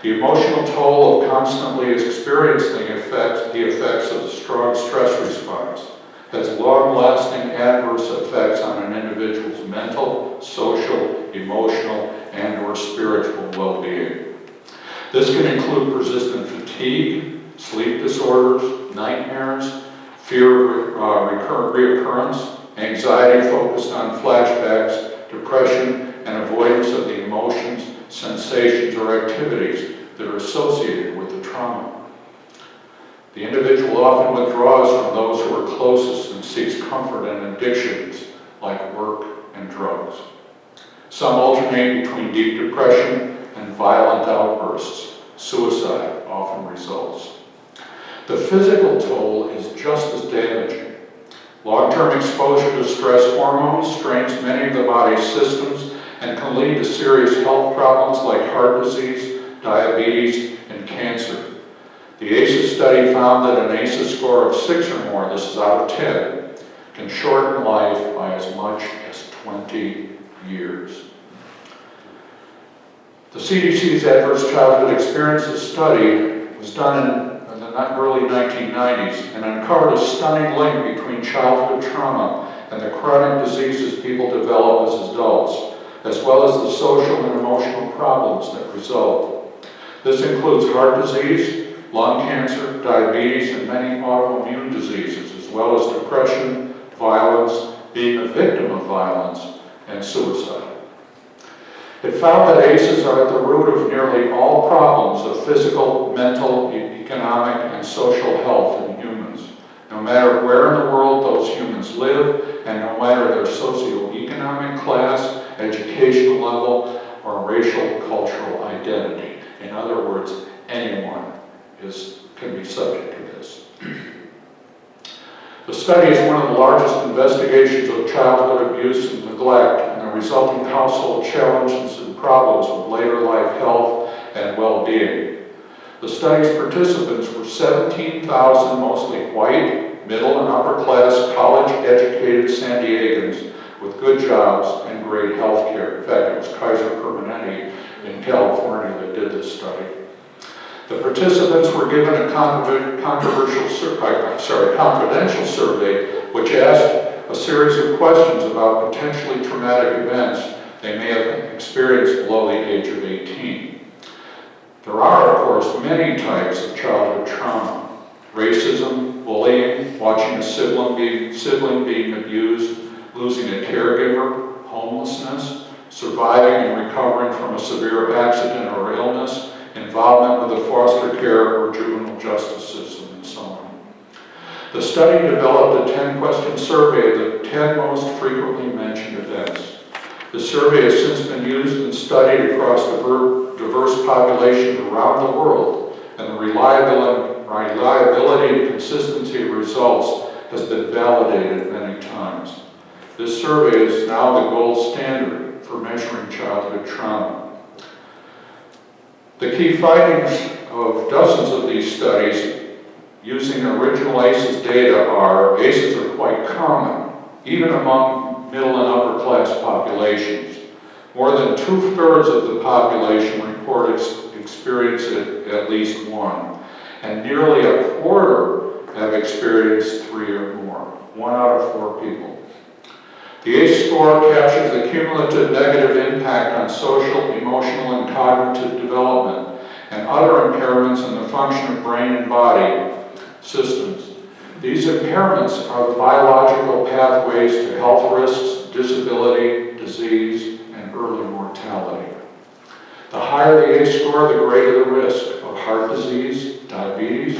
The emotional toll of constantly experiencing the effects of the strong stress response has long-lasting adverse effects on an individual's mental, social, emotional, and/or spiritual well-being. This can include persistent fatigue, sleep disorders, nightmares, fear reoccurrence, anxiety focused on flashbacks, depression, and avoidance of the emotions, sensations, or activities that are associated with the trauma. The individual often withdraws from those who are closest and seeks comfort in addictions like work and drugs. Some alternate between deep depression and violent outbursts. Suicide often results. The physical toll is just as damaging. Long-term exposure to stress hormones strains many of the body's systems and can lead to serious health problems like heart disease, diabetes, and cancer. The ACEs study found that an ACEs score of 6 or more, this is out of 10, can shorten life by as much as 20 years. The CDC's Adverse Childhood Experiences study was done in the early 1990s and uncovered a stunning link between childhood trauma and the chronic diseases people develop as adults, as well as the social and emotional problems that result. This includes heart disease, lung cancer, diabetes, and many autoimmune diseases, as well as depression, violence, being a victim of violence, and suicide. It found that ACEs are at the root of nearly all problems of physical, mental, economic, and social health in humans, no matter where in the world those humans live, and no matter their socioeconomic class, educational level, or racial cultural identity. In other words, anyone can be subject to this. The study is one of the largest investigations of childhood abuse and neglect and the resulting household challenges and problems with later life health and well-being. The study's participants were 17,000 mostly white, middle and upper class, college-educated San Diegans with good jobs and great health care. In fact, it was Kaiser Permanente in California that did this study. The participants were given a confidential survey which asked a series of questions about potentially traumatic events they may have experienced below the age of 18. There are, of course, many types of childhood trauma. Racism, bullying, watching a sibling being abused, losing a caregiver, homelessness, surviving and recovering from a severe accident or illness, involvement with the foster care or juvenile justice system, and so on. The study developed a 10-question survey of the 10 most frequently mentioned events. The survey has since been used and studied across diverse populations around the world, and the reliability and consistency of results has been validated many times. This survey is now the gold standard for measuring childhood trauma. The key findings of dozens of these studies using original ACEs data are ACEs are quite common, even among middle and upper class populations. More than 2/3 of the population report experiencing at least one, and nearly a quarter have experienced 3 or more, 1 out of 4 people. The ACE score captures the cumulative negative impact on social, emotional, and cognitive development, and other impairments in the function of brain and body systems. These impairments are the biological pathways to health risks, disability, disease, and early mortality. The higher the ACE score, the greater the risk of heart disease, diabetes,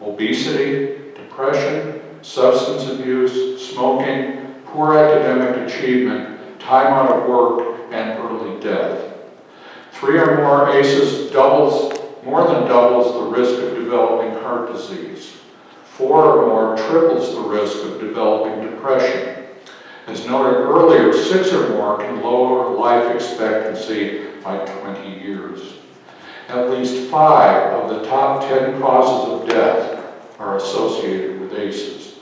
obesity, depression, substance abuse, smoking, poor academic achievement, time out of work, and early death. 3 or more ACEs more than doubles the risk of developing heart disease. 4 or more triples the risk of developing depression. As noted earlier, 6 or more can lower life expectancy by 20 years. At least 5 of the top 10 causes of death are associated with ACEs.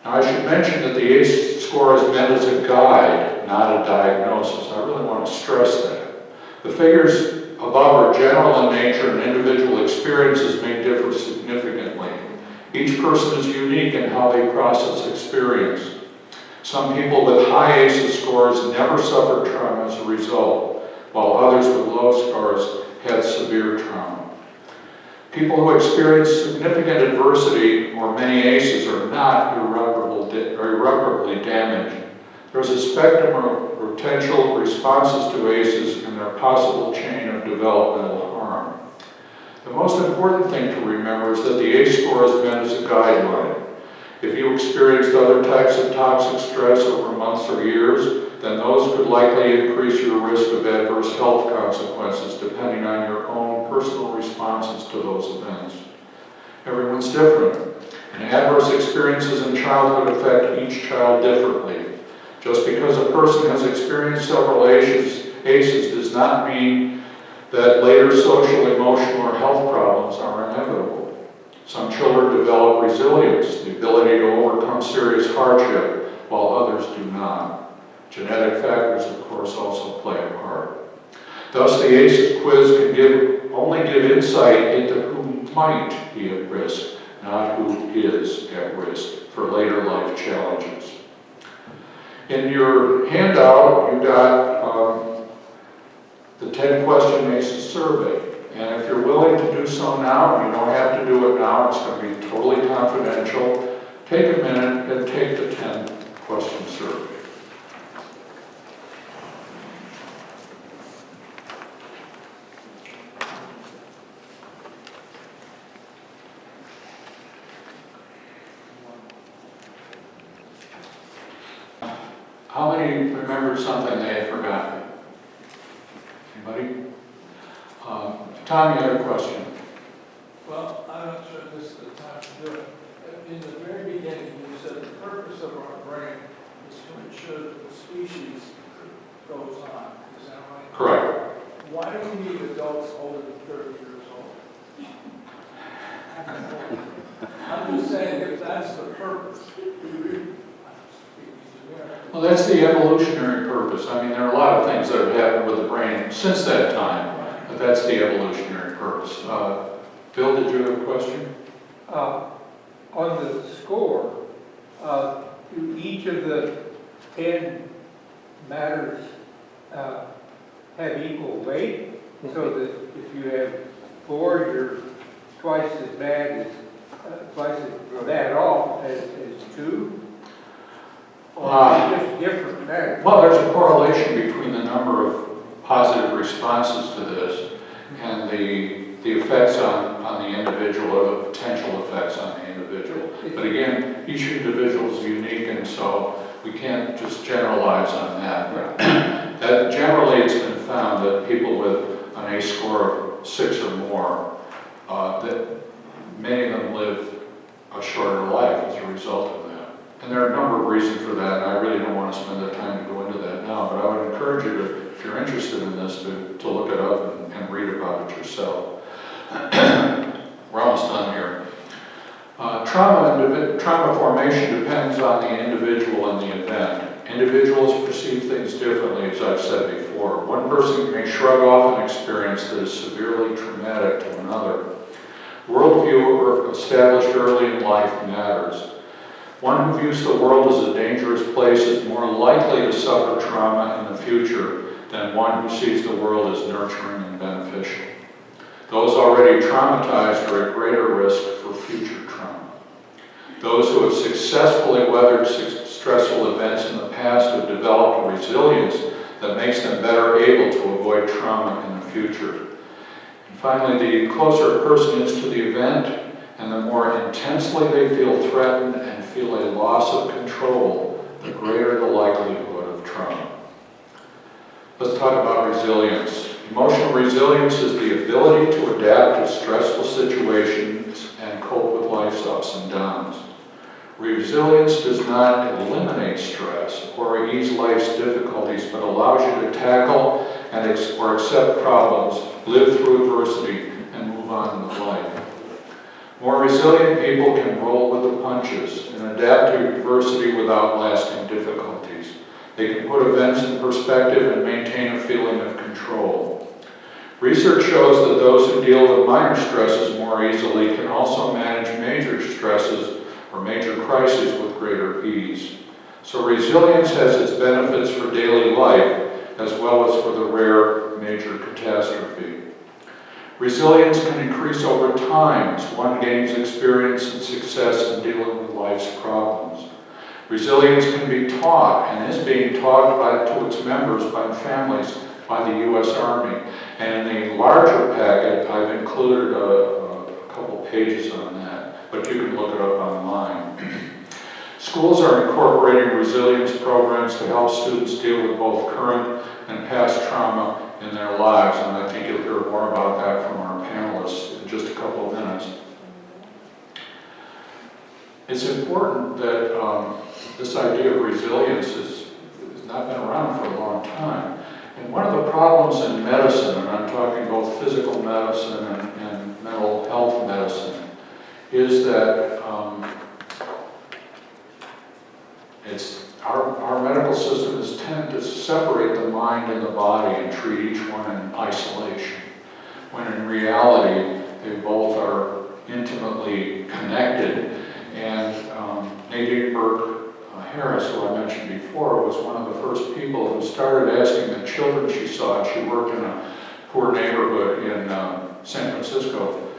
Now, I should mention that the ACE score is meant as a guide, not a diagnosis. I really want to stress that. The figures above are general in nature and individual experiences may differ significantly. Each person is unique in how they process experience. Some people with high ACE scores never suffered trauma as a result, while others with low scores had severe trauma. People who experience significant adversity or many ACEs are not irreparably damaged. There's a spectrum of potential responses to ACEs and their possible chain of developmental harm. The most important thing to remember is that the ACE score is meant as a guideline. If you experienced other types of toxic stress over months or years, then those could likely increase your risk of adverse health consequences depending on your own personal responses to those events. Everyone's different, and adverse experiences in childhood affect each child differently. Just because a person has experienced several ACEs does not mean that later social, emotional, or health problems are inevitable. Some children develop resilience, the ability to overcome serious hardship, while others do not. Genetic factors, of course, also play a part. Thus, the ACEs quiz can only give insight into who might be at risk, not who is at risk for later life challenges. In your handout, you got the 10-question ACEs survey. And if you're willing to do so now, you don't have to do it now, it's going to be totally confidential. Take a minute and take the 10-question survey. How many remembered something they had forgotten? Anybody? Tom, you had a question. Well, I'm not sure this is the time to do it. In the very beginning, you said the purpose of our brain is to ensure that the species goes on. Is that right? Correct. Why do we need adults older than 30 years old? I'm just saying, if that's the purpose. Well, that's the evolutionary purpose. I mean, there are a lot of things that have happened with the brain since that time, but that's the evolutionary purpose. Bill, did you have a question? On the score, do each of the 10 matters have equal weight? So that if you have 4, you're twice as bad off as 2? Or just different matters? Well, there's a correlation between the number of positive responses to this and the effects on the individual or the potential effects on the individual. But again, each individual is unique, and so we can't just generalize on that. That generally it's been found that people with an ACE score of 6 or more, that many of them live a shorter life as a result of that. And there are a number of reasons for that, and I really don't want to spend the time to go into that now, but I would encourage you to, if you're interested in this, to look it up and read about it yourself. We're almost done here. Trauma formation depends on the individual and the event. Individuals perceive things differently, as I've said before. One person may shrug off an experience that is severely traumatic to another. Worldview established early in life matters. One who views the world as a dangerous place is more likely to suffer trauma in the future than one who sees the world as nurturing and beneficial. Those already traumatized are at greater risk for future trauma. Those who have successfully weathered stressful events in the past have developed a resilience that makes them better able to avoid trauma in the future. And finally, the closer a person is to the event And the more intensely they feel threatened and feel a loss of control, the greater the likelihood of trauma. Let's talk about resilience. Emotional resilience is the ability to adapt to stressful situations and cope with life's ups and downs. Resilience does not eliminate stress or ease life's difficulties, but allows you to tackle or accept problems, live through adversity, and move on with life. More resilient people can roll with the punches and adapt to adversity without lasting difficulties. They can put events in perspective and maintain a feeling of control. Research shows that those who deal with minor stresses more easily can also manage major stresses or major crises with greater ease. So resilience has its benefits for daily life as well as for the rare major catastrophe. Resilience can increase over time as one gains experience and success in dealing with life's problems. Resilience can be taught and is being taught to its members by families, by the U.S. Army. And in the larger packet, I've included a couple pages on that, but you can look it up online. Schools are incorporating resilience programs to help students deal with both current and past trauma in their lives, and I think you'll hear more about that from our panelists in just a couple of minutes. It's important that this idea of resilience has not been around for a long time. And one of the problems in medicine, and I'm talking both physical medicine and mental health medicine, is that our medical system is tend to separate the mind and the body and treat each one in isolation, when in reality they both are intimately connected. And Nadine Burke-Harris, who I mentioned before, was one of the first people who started asking the children she saw. She worked in a poor neighborhood in San Francisco.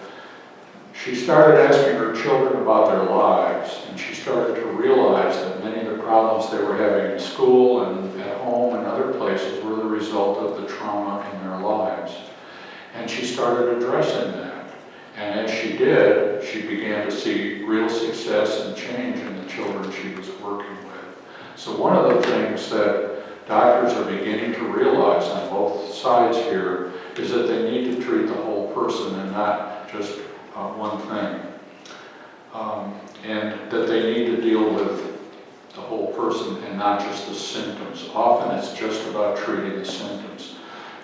She started asking her children about their lives, and she started to realize that many of the problems they were having in school and at home and other places were the result of the trauma in their lives. And she started addressing that. And as she did, she began to see real success and change in the children she was working with. So one of the things that doctors are beginning to realize on both sides here is that they need to treat the whole person and not just one thing. And that they need to deal with the whole person and not just the symptoms. Often it's just about treating the symptoms.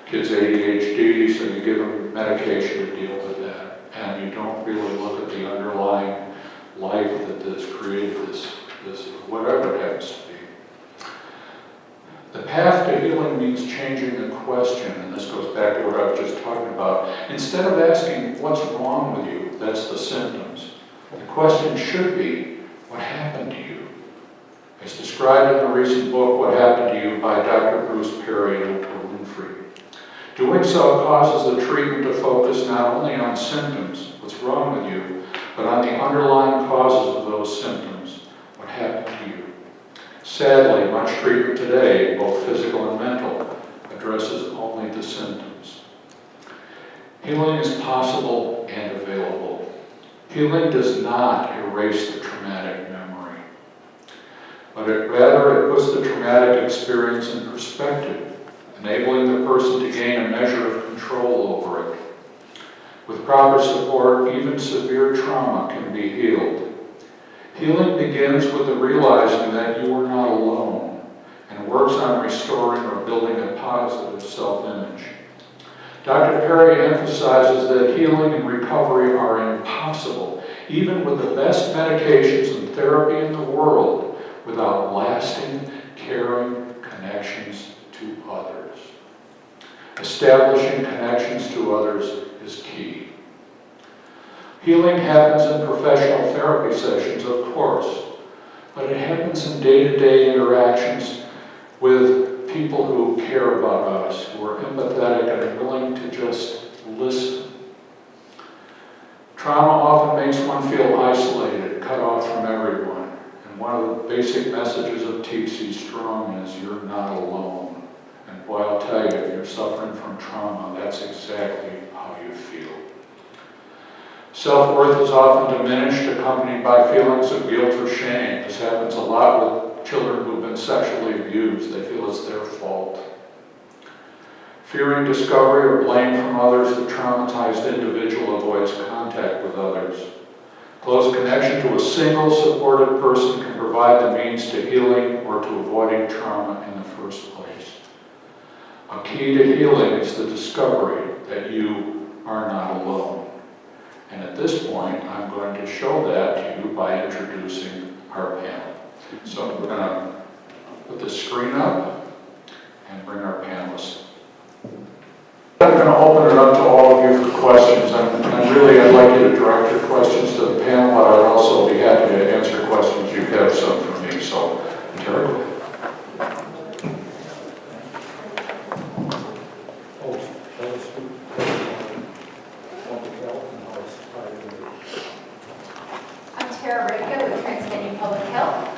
Kids ADHD, so you give them medication to deal with that. And you don't really look at the underlying life that has created this whatever it happens to be. The path to healing means changing the question, and this goes back to what I was just talking about. Instead of asking, what's wrong with you? That's the symptoms. The question should be, what happened to you? As described in the recent book, What Happened to You, by Dr. Bruce Perry and Oprah Winfrey. Doing so causes the treatment to focus not only on symptoms, what's wrong with you, but on the underlying causes of those symptoms, what happened to you. Sadly, much treatment today, both physical and mental, addresses only the symptoms. Healing is possible and available. Healing does not erase the traumatic memory, but rather it puts the traumatic experience in perspective, enabling the person to gain a measure of control over it. With proper support, even severe trauma can be healed. Healing begins with the realizing that you are not alone and works on restoring or building a positive self-image. Dr. Perry emphasizes that healing and recovery are impossible, even with the best medications and therapy in the world, without lasting, caring connections to others. Establishing connections to others is key. Healing happens in professional therapy sessions, of course, but it happens in day-to-day interactions with people who care about us, who are empathetic and willing to just listen. Trauma often makes one feel isolated, cut off from everyone. And one of the basic messages of T.C. Strong is, you're not alone. And boy, I'll tell you, if you're suffering from trauma, that's exactly how you feel. Self-worth is often diminished, accompanied by feelings of guilt or shame. This happens a lot with children who've been sexually abused. They feel it's their fault. Fearing discovery or blame from others, the traumatized individual avoids contact with others. Close connection to a single supportive person can provide the means to healing or to avoiding trauma in the first place. A key to healing is the discovery that you are not alone. And at this point, I'm going to show that to you by introducing our panel. So we're going to put the screen up and bring our panelists. I'm going to open it up to all of you for questions. And really, I'd like you to direct your questions to the panel, but I'd also be happy to answer questions you have some for me. So, Terry. With Transylvania Public Health.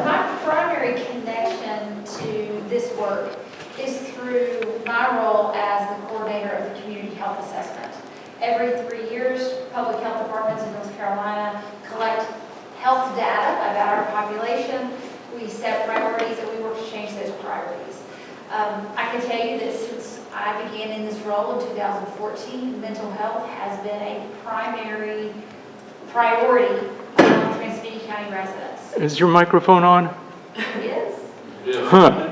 My primary connection to this work is through my role as the coordinator of the community health assessment. Every 3 years, public health departments in North Carolina collect health data about our population. We set priorities and we work to change those priorities. I can tell you that since I began in this role in 2014, mental health has been a primary priority among Transylvania County residents. Is your microphone on? Yes. Huh.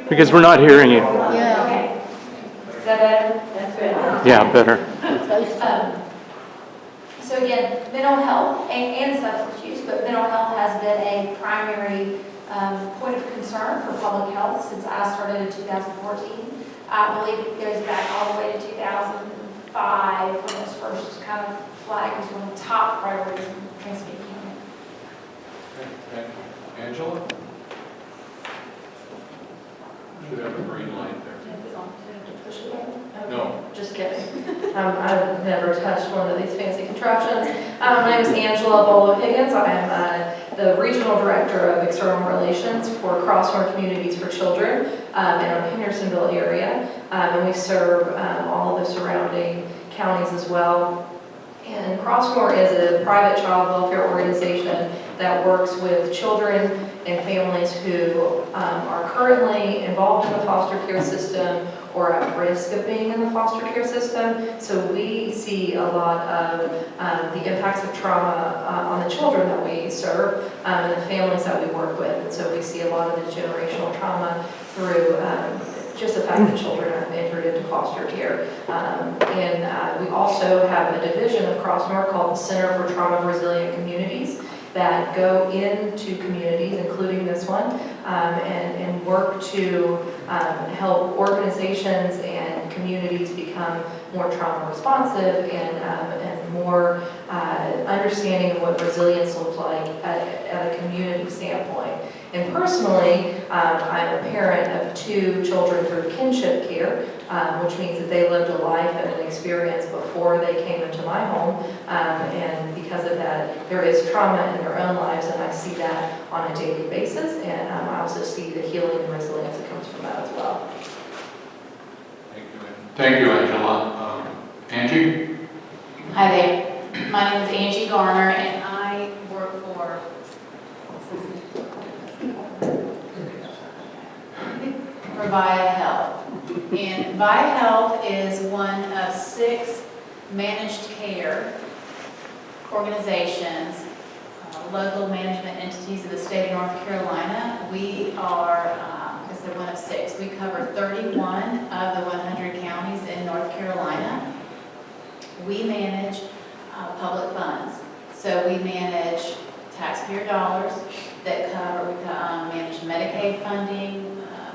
Because we're not hearing you. Yeah. Okay. Is that better? That's good. Yeah, better. So again, mental health and substance use, but mental health has been a primary point of concern for public health since I started in 2014. I believe it goes back all the way to 2005 when it was first kind of flagged as one of the top priorities in Transylvania County. Okay. Angela? Should have a green light there. No. Just kidding. I've never touched one of these fancy contraptions. My name is Angela Bolo-Higgins. I am the Regional Director of External Relations for Crossnore Communities for Children in our Hendersonville area. And we serve all of the surrounding counties as well. And Crossnore is a private child welfare organization that works with children and families who are currently involved in the foster care system or at risk of being in the foster care system. So we see a lot of the impacts of trauma on the children that we serve and the families that we work with. And so we see a lot of the generational trauma through just the fact that children have entered into foster care. And we also have a division of Crossnore called the Center for Trauma Resilient Communities that go into communities, including this one, and work to help organizations and communities become more trauma responsive and more understanding of what resilience looks like at a community standpoint. And personally, I'm a parent of 2 children through kinship care, which means that they lived a life and an experience before they came into my home. And because of that, there is trauma in their own lives, and I see that on a daily basis. And I also see the healing and resilience that comes from that as well. Thank you, Angela. Angie? Hi there. My name is Angie Garner, and I work for Vaya Health. And Vaya Health is one of 6 managed care organizations, local management entities of the state of North Carolina. We are, because they're one of 6, we cover 31 of the 100 counties in North Carolina. We manage public funds. So we manage taxpayer dollars that cover, we manage Medicaid funding,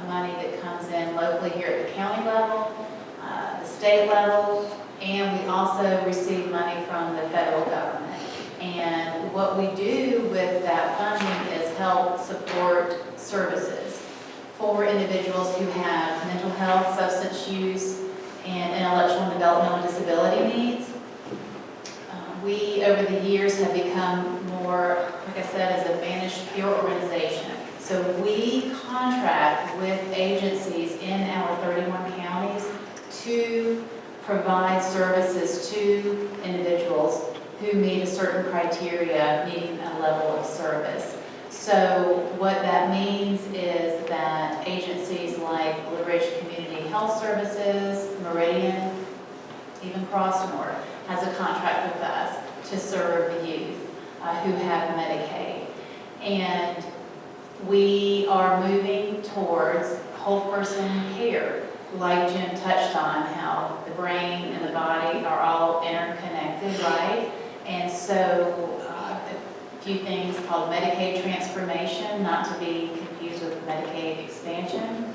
money that comes in locally here at the county level, the state level, and we also receive money from the federal government. And what we do with that funding is help support services for individuals who have mental health, substance use, and intellectual and developmental disability needs. We, over the years, have become more, like I said, as a managed care organization. So we contract with agencies in our 31 counties to provide services to individuals who meet a certain criteria, needing a level of service. So what that means is that agencies like Blue Ridge Community Health Services, Meridian, even Crossnore has a contract with us to serve the youth who have Medicaid. And we are moving towards whole person care, like Jim touched on, how the brain and the body are all interconnected, right? And so a few things called Medicaid transformation, not to be confused with Medicaid expansion,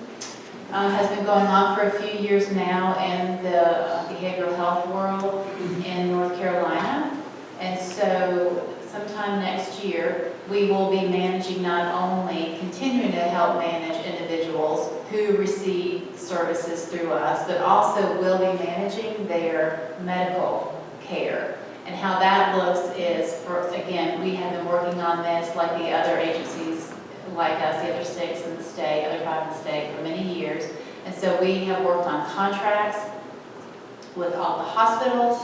has been going on for a few years now in the behavioral health world in North Carolina. And so sometime next year, we will be managing, not only continuing to help manage individuals who receive services through us, but also will be managing their medical care. And how that looks is, again, we have been working on this like the other agencies like us, the other 6 in the state, other 5 in the state for many years. And so we have worked on contracts with all the hospitals,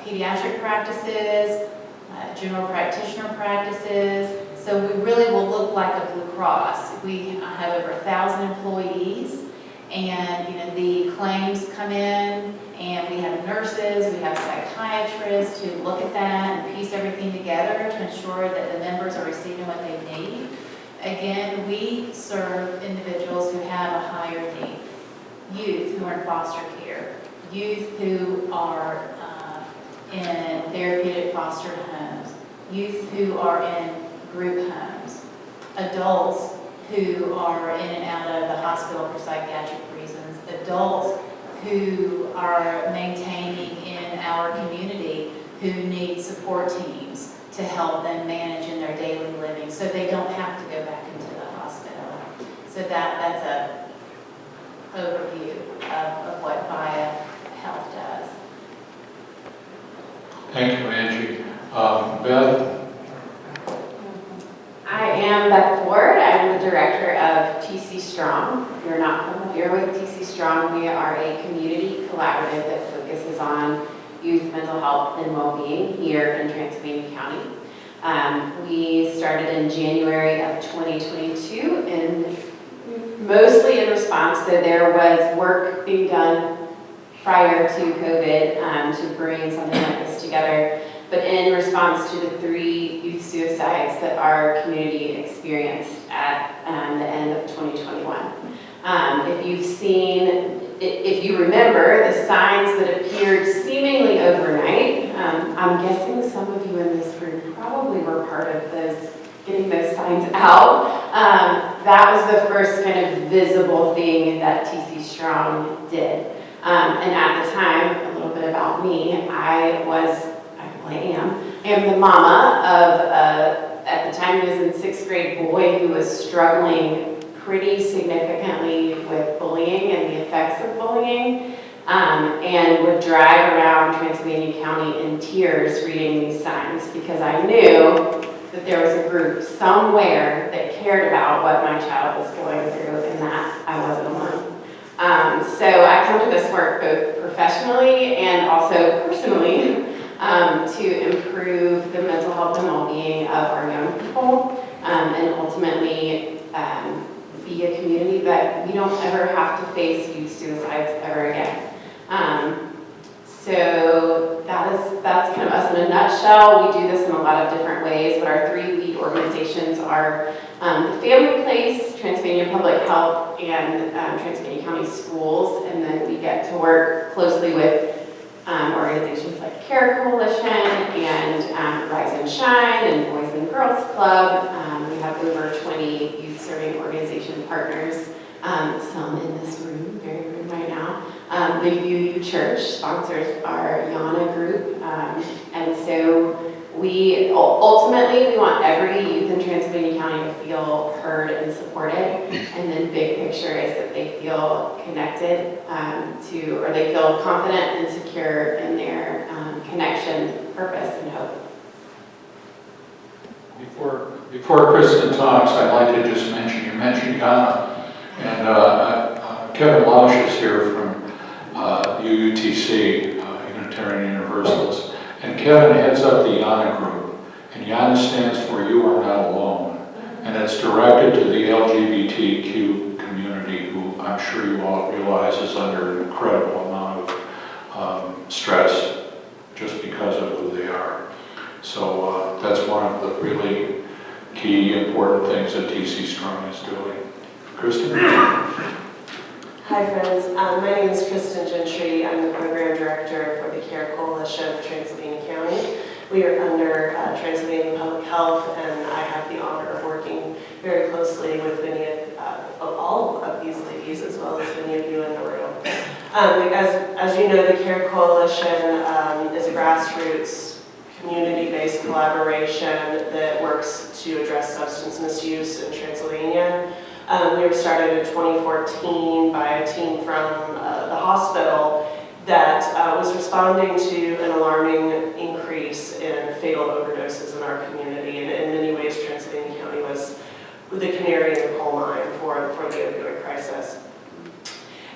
pediatric practices, general practitioner practices. So we really will look like a Blue Cross. We have over 1,000 employees, and the claims come in, and we have nurses, we have psychiatrists who look at that and piece everything together to ensure that the members are receiving what they need. Again, we serve individuals who have a higher need, youth who are in foster care, youth who are in therapeutic foster homes, youth who are in group homes, adults who are in and out of the hospital for psychiatric reasons, adults who are maintaining in our community who need support teams to help them manage in their daily living so they don't have to go back into the hospital. So that's a overview of what Vaya Health does. Thank you, Angie. Beth? I am Beth Ford. I'm the director of TC Strong. If you're not familiar with TC Strong, we are a community collaborative that focuses on youth mental health and well-being here in Transylvania County. We started in January of 2022, and mostly in response, so there was work being done prior to COVID to bring something like this together, but in response to the 3 youth suicides that our community experienced at the end of 2021. If you remember the signs that appeared seemingly overnight, I'm guessing some of you in this room probably were part of getting those signs out. That was the first kind of visible thing that TC Strong did. And at the time, a little bit about me, I am the mama of, at the time he was in 6th grade boy who was struggling pretty significantly with bullying and the effects of bullying, and would drive around Transylvania County in tears reading these signs because I knew that there was a group somewhere that cared about what my child was going through and that I wasn't alone. So I come to this work both professionally and also personally to improve the mental health and well-being of our young people, and ultimately be a community that we don't ever have to face youth suicides ever again. So that's kind of us in a nutshell. We do this in a lot of different ways, but our 3 lead organizations are the Family Place, Transylvania Public Health, and Transylvania County Schools, and then we get to work closely with organizations like Care Coalition and Rise and Shine and Boys and Girls Club. We have over 20 youth serving organization partners, some in this room, very room right now. The UU Church sponsors our Yana group, and so we ultimately want every youth in Transylvania County to feel heard and supported, and then big picture is that they feel connected or they feel confident and secure in their connection, purpose, and hope. Before Kristen talks, I'd like to just mention, you mentioned Ghana, and Kevin Lausch is here from UUTC, Universalist. And Kevin heads up the YANA group. And YANA stands for You Are Not Alone. And it's directed to the LGBTQ community, who I'm sure you all realize is under an incredible amount of stress just because of who they are. So that's one of the really key important things that TC Strong is doing. Kristen? Hi friends, my name is Kristen Gentry. I'm the Program Director for the CARE Coalition of Transylvania County. We are under Transylvania Public Health, and I have the honor of working very closely with many of all of these ladies, as well as many of you in the room. As you know, the CARE Coalition is a grassroots, community-based collaboration that works to address substance misuse in Transylvania. We were started in 2014 by a team from the hospital that was responding to an alarming increase in fatal overdoses in our community. And in many ways, Transylvania County was the canary in the coal mine for the opioid crisis.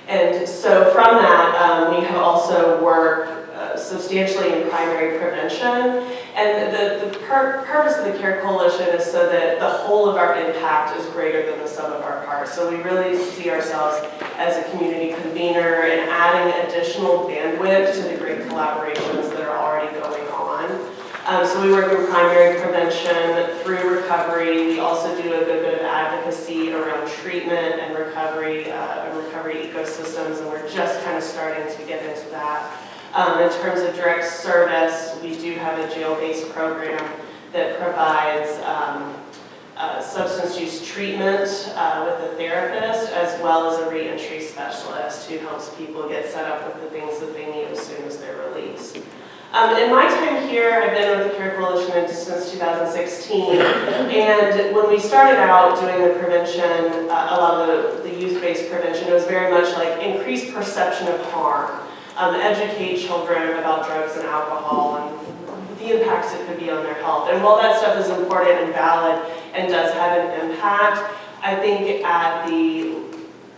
And so from that, we have also worked substantially in primary prevention. And the purpose of the CARE Coalition is so that the whole of our impact is greater than the sum of our parts. So we really see ourselves as a community convener and adding additional bandwidth to the great collaborations that are already going on. So we work in primary prevention through recovery. We also do a good bit of advocacy around treatment and recovery ecosystems, and we're just kind of starting to get into that. In terms of direct service, we do have a jail-based program that provides substance use treatment with a therapist, as well as a reentry specialist who helps people get set up with the things that they need as soon as they're released. In my time here, I've been with the CARE Coalition since 2016, and when we started out doing the prevention, a lot of the youth-based prevention, it was very much like increased perception of harm. Educate children about drugs and alcohol and the impacts it could be on their health. And while that stuff is important and valid and does have an impact, I think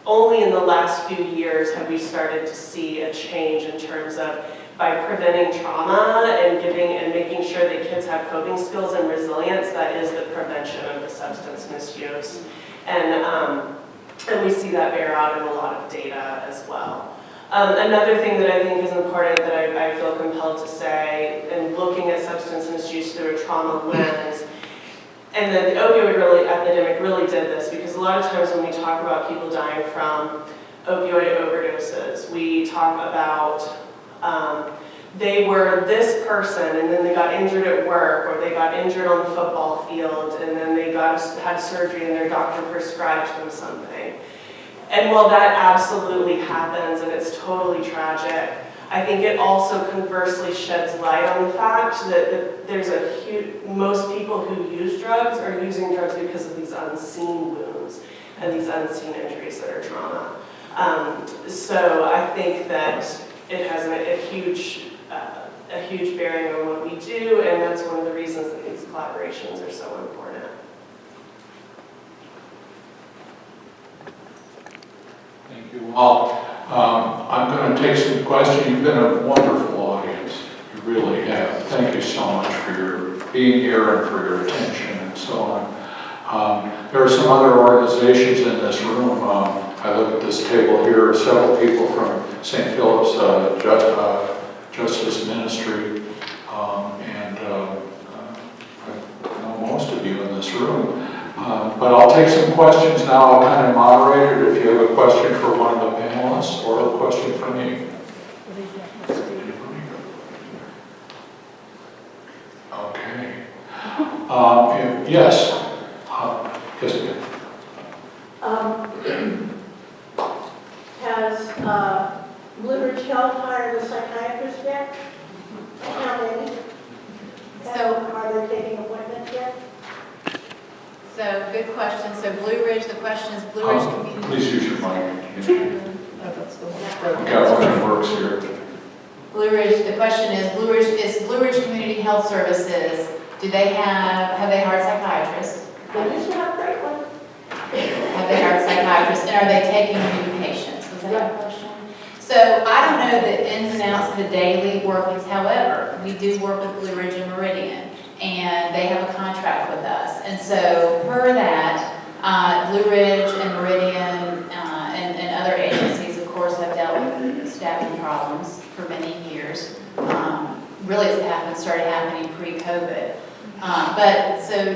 only in the last few years have we started to see a change in terms of by preventing trauma and making sure that kids have coping skills and resilience, that is the prevention of the substance misuse. And we see that bear out in a lot of data as well. Another thing that I think is important that I feel compelled to say, in looking at substance misuse through a trauma lens, and the opioid epidemic really did this, because a lot of times when we talk about people dying from opioid overdoses, we talk about they were this person and then they got injured at work, or they got injured on the football field and then they had surgery and their doctor prescribed them something. And while that absolutely happens and it's totally tragic, I think it also conversely sheds light on the fact that there's most people who use drugs are using drugs because of these unseen wounds and these unseen injuries that are trauma. So I think that it has a huge bearing on what we do, and that's one of the reasons that these collaborations are so important. Thank you all. I'm going to take some questions. You've been a wonderful audience. You really have. Thank you so much for your being here and for your attention and so on. There are some other organizations in this room. I look at this table here, several people from St. Philip's Justice Ministry, and I know most of you in this room. But I'll take some questions now. I'll kind of moderate it if you have a question for one of the panelists or a question for me. Okay. Yes. Yes, ma'am. Has Blue Ridge Health hired a psychiatrist yet? How many? Are they taking appointments yet? So, good question. So Blue Ridge, the question is Blue Ridge Community. Please use your mic. Okay, what works here? Blue Ridge, the question is Blue Ridge Community Health Services, have they hired psychiatrists? They used to have a great one. Have they hired psychiatrists, and are they taking new patients? Was that your question? So I don't know the ins and outs of the daily workings. However, we do work with Blue Ridge and Meridian, and they have a contract with us. And so per that, Blue Ridge and Meridian and other agencies, of course, have dealt with staffing problems for many years. Really, it's started happening pre-COVID. But so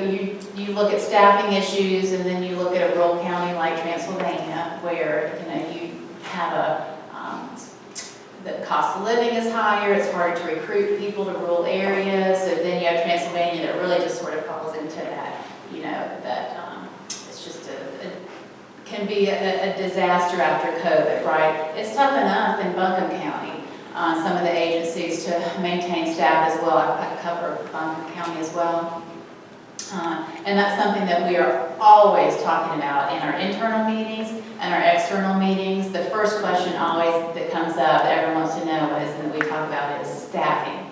you look at staffing issues, and then you look at a rural county like Transylvania, where you have the cost of living is higher. It's harder to recruit people to rural areas. So then you have Transylvania that really just sort of falls into that. That it's just can be a disaster after COVID, right? It's tough enough in Buncombe County. Some of the agencies to maintain staff as well. I cover Buncombe County as well. And that's something that we are always talking about in our internal meetings and our external meetings. The first question always that comes up that everyone wants to know is, and that we talk about, is staffing.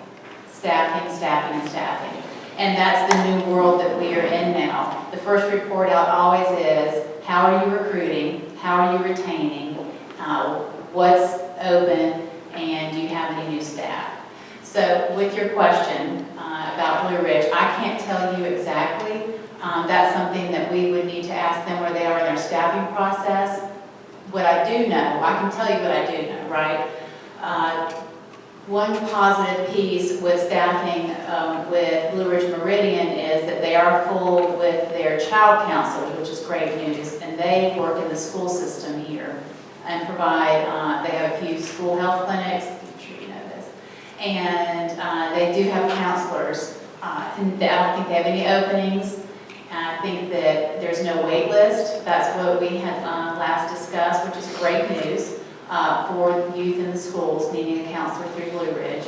Staffing, staffing, and staffing. And that's the new world that we are in now. The first report out always is, how are you recruiting? How are you retaining? What's open? And do you have any new staff? So with your question about Blue Ridge, I can't tell you exactly. That's something that we would need to ask them where they are in their staffing process. What I do know, I can tell you what I do know, right? One positive piece with staffing with Blue Ridge Meridian is that they are full with their child counselors, which is great news, and they work in the school system here and provide, they have a few school health clinics, I'm sure you know this, and they do have counselors. And I don't think they have any openings. I think that there's no wait list. That's what we had last discussed, which is great news for youth in the schools needing a counselor through Blue Ridge.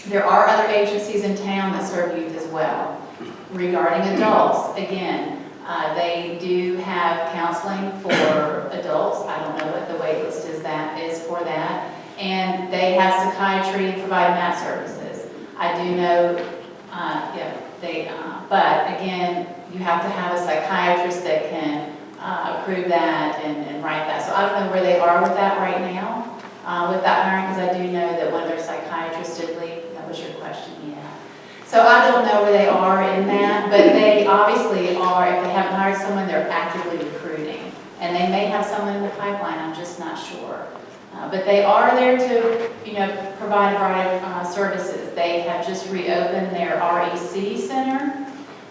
There are other agencies in town that serve youth as well. Regarding adults, again, they do have counseling for adults. I don't know what the wait list is for that. And they have psychiatry and provide mat services. I do know, but again, you have to have a psychiatrist that can approve that and write that. So I don't know where they are with that right now, with that hiring, because I do know that one of their psychiatrists did leave. That was your question, yeah. So I don't know where they are in that, but they obviously are. If they haven't hired someone, they're actively recruiting. And they may have someone in the pipeline, I'm just not sure. But they are there to, provide a variety of services. They have just reopened their REC Center,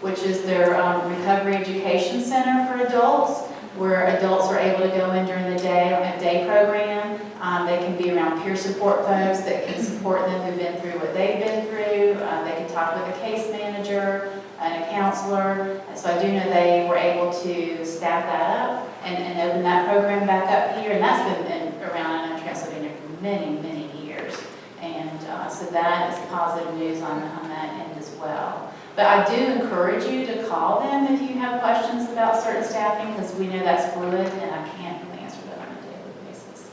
which is their Recovery Education Center for adults, where adults are able to go in during the day on a day program. They can be around peer support folks that can support them who've been through what they've been through. They can talk with a case manager and a counselor. So I do know they were able to staff that up and open that program back up here. And that's been around in Transylvania for many, many years. And so that is positive news on that end as well. But I do encourage you to call them if you have questions about certain staffing, because we know that's fluid and I can't really answer that on a daily basis.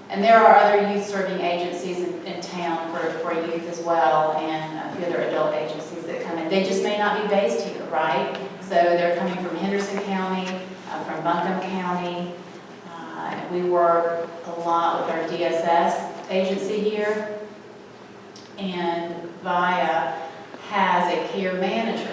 And there are other youth-serving agencies in town for youth as well, and a few other adult agencies that come in. They just may not be based here, right? So they're coming from Henderson County, from Buncombe County. We work a lot with our DSS agency here, and Vaya has a care manager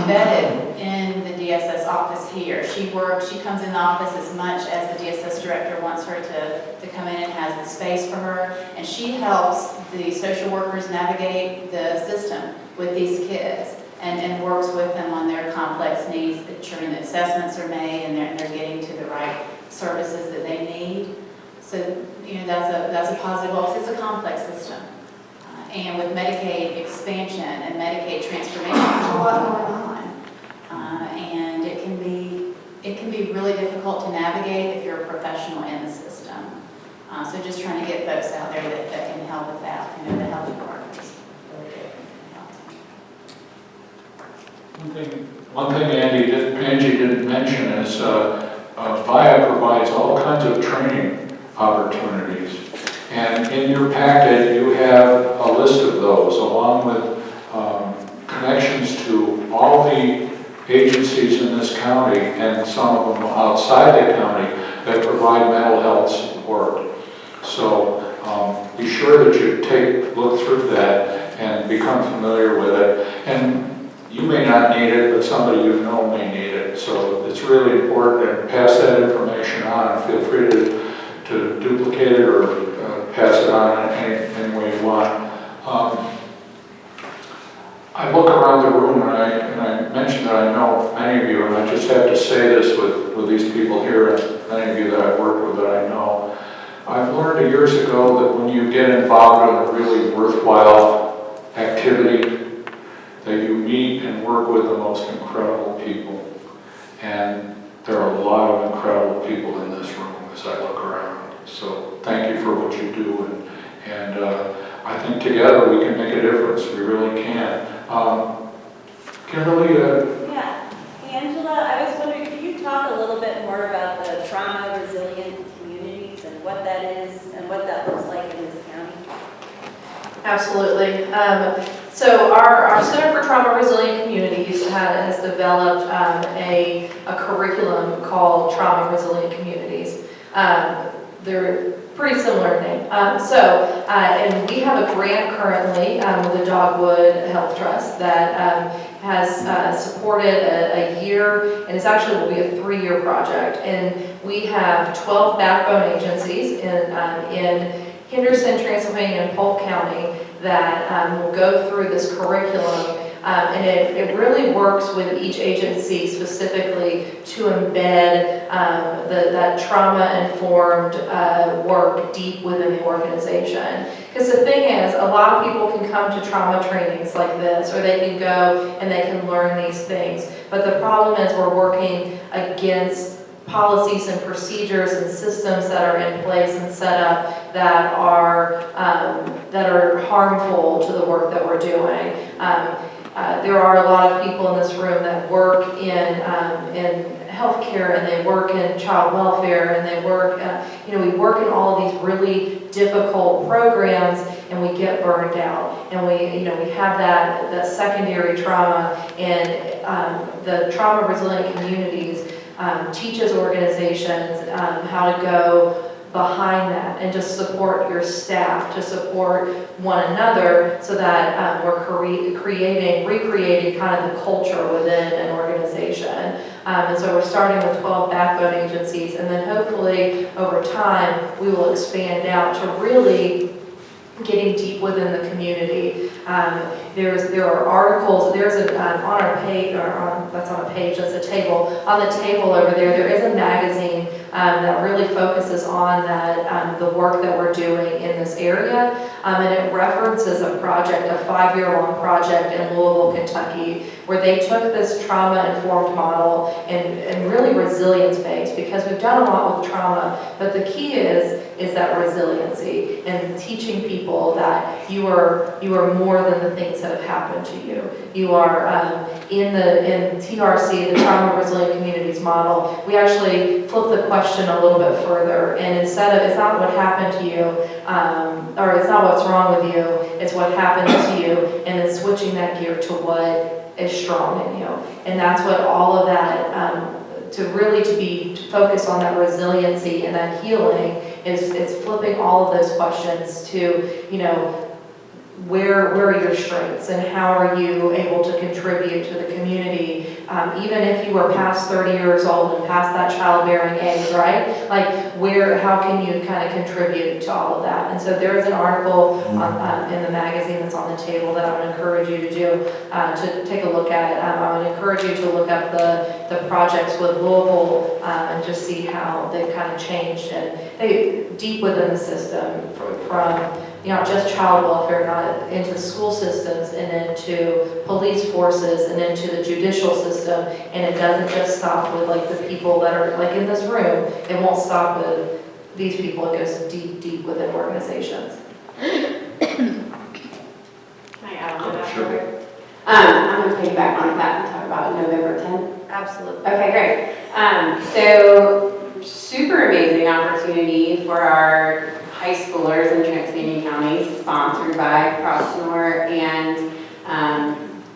embedded in the DSS office here. She comes in the office as much as the DSS director wants her to come in and has the space for her. And she helps the social workers navigate the system with these kids and works with them on their complex needs, ensuring that assessments are made and they're getting to the right services that they need. So, that's a positive. Well, it's a complex system. And with Medicaid expansion and Medicaid transformation, there's a lot going on. And it can be really difficult to navigate if you're a professional in the system. So just trying to get folks out there that can help with that, the health departments. One thing Angie didn't mention is Vaya provides all kinds of training opportunities. And in your packet, you have a list of those, along with connections to all the agencies in this county and some of them outside the county that provide mental health support. sure that you look through that and become familiar with it. And you may not need it, but somebody you know may need it. So it's really important, and pass that information on, and feel free to duplicate it or pass it on in any way you want. I look around the room and I mentioned that I know many of you, and I just have to say this with these people here and many of you that I've worked with that I know. I've learned years ago that when you get involved in a really worthwhile activity, that you meet and work with the most incredible people. And there are a lot of incredible people in this room as I look around. So thank you for what you do, and I think together we can make a difference. We really can. Kimberly? Yeah. Angela, I was wondering, could you talk a little bit more about the trauma resilient communities and what that is and what that looks like in this county? Absolutely. So our Center for Trauma Resilient Communities has developed a curriculum called Trauma Resilient Communities. They're pretty similar name. And we have a grant currently with the Dogwood Health Trust that has supported a year, and it's actually will be a 3-year project. And we have 12 backbone agencies in Henderson, Transylvania, and Polk County that will go through this curriculum. And it really works with each agency specifically to embed that trauma-informed work deep within the organization. Because the thing is, a lot of people can come to trauma trainings like this, or they can go and they can learn these things. But the problem is we're working against policies and procedures and systems that are in place and set up that are harmful to the work that we're doing. There are a lot of people in this room that work in healthcare, and they work in child welfare, and they work, we work in all of these really difficult programs, and we get burned out, and we have that secondary trauma, and the Trauma Resilient Communities teaches organizations how to go behind that and just support your staff, to support one another, so that we're recreating kind of the culture within an organization. And so we're starting with 12 backbone agencies, and then hopefully over time we will expand out to really getting deep within the community. There are articles, there's on our page, that's on a page, that's a table. On the table over there is a magazine that really focuses on that, the work that we're doing in this area. And it references a project, a 5-year-long project in Louisville, Kentucky, where they took this trauma-informed model and really resilience-based, because we've done a lot with trauma, but the key is that resiliency, and teaching people that you are more than the things that have happened to you. You are in TRC, the Trauma Resilient Communities model. We actually flip the question a little bit further, and instead of it's not what happened to you, or it's not what's wrong with you, it's what happened to you, and then switching that gear to what is strong in you. And that's what all of that, to be focused on that resiliency and that healing, is flipping all of those questions to, where are your strengths, and how are you able to contribute to the community, even if you are past 30 years old and past that childbearing age, right? Like, how can you kind of contribute to all of that? And so there is an article in the magazine that's on the table that I would encourage you to do, to take a look at. I would encourage you to look up the projects with Louisville and just see how they've kind of changed, and they deep within the system from not just child welfare, not into school systems, and into police forces, and into the judicial system. And it doesn't just stop with like the people that are like in this room. It won't stop with these people. It goes deep, deep within organizations. Can I add on to that? Sure. I'm going to piggyback on that and talk about November 10th. Absolutely. Okay, great. So super amazing opportunity for our high schoolers in Transylvania County, sponsored by Crossnore and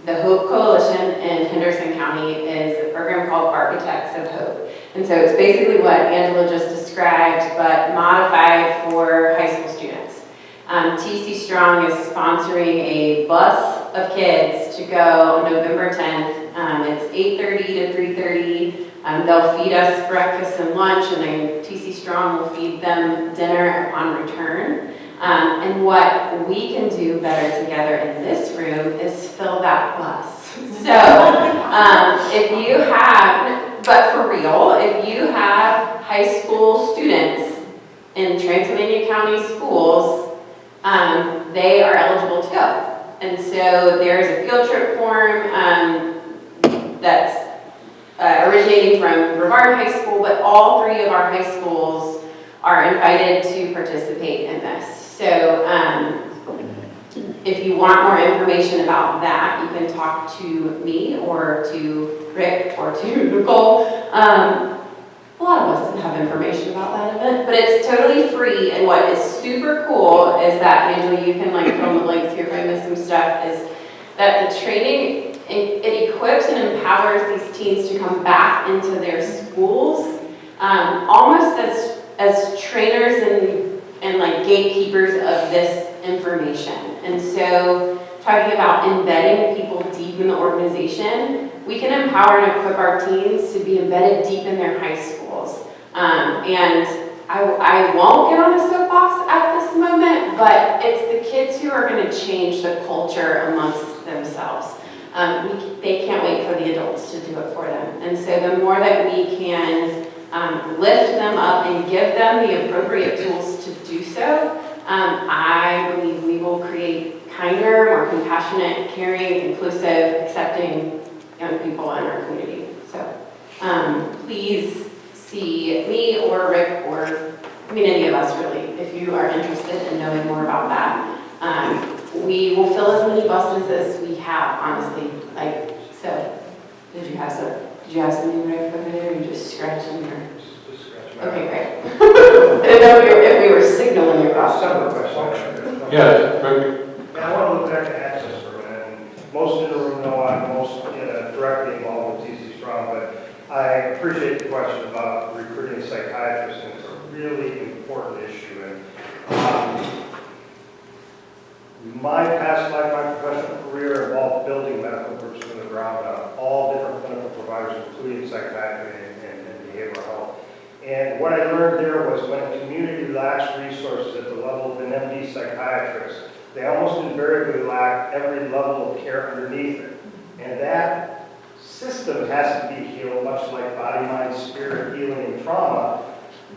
the Hope Coalition in Henderson County, is a program called Architects of Hope. And so it's basically what Angela just described, but modified for high school students. TC Strong is sponsoring a bus of kids to go on November 10th. It's 8:30 to 3:30. They'll feed us breakfast and lunch, and then TC Strong will feed them dinner upon return. And what we can do better together in this room is fill that bus. So if you have, but for real, if you have high school students in Transylvania County schools, they are eligible to go. And so there's a field trip form that's originating from Brevard High School, but all 3 of our high schools are invited to participate in this. So if you want more information about that, you can talk to me or to Rick or to Nicole. A lot of us have information about that event, but it's totally free. And what is super cool is that, Angela, you can like fill in the blanks here if I miss some stuff, is that the training, it equips and empowers these teens to come back into their schools, almost as trainers and like gatekeepers of this information. And so talking about embedding people deep in the organization, we can empower and equip our teens to be embedded deep in their high schools. And I won't get on a soapbox at this moment, but it's the kids who are going to change the culture amongst themselves. They can't wait for the adults to do it for them. And so the more that we can lift them up and give them the appropriate tools to do so, I believe we will create kinder, more compassionate, caring, inclusive, accepting young people in our community. So please see me or Rick or, any of us really, if you are interested in knowing more about that. We will fill as many buses as we have, honestly. So, did you have something, Rick, over there? You just scratching your... Just scratching. Okay, great. I didn't know if we were signaling your boss. Several questions. Yeah, Rick. I want to look back at access for a minute. And most in the room know I'm directly involved with TC Strong, but I appreciate the question about recruiting psychiatrists, and it's a really important issue. And my past life, my professional career involved building medical groups from the ground up, all different clinical providers, including psychiatry and behavioral health. And what I learned there was when a community lacks resources at the level of an MD psychiatrist, they almost invariably lack every level of care underneath it. And that system has to be healed, much like body, mind, spirit, healing, and trauma,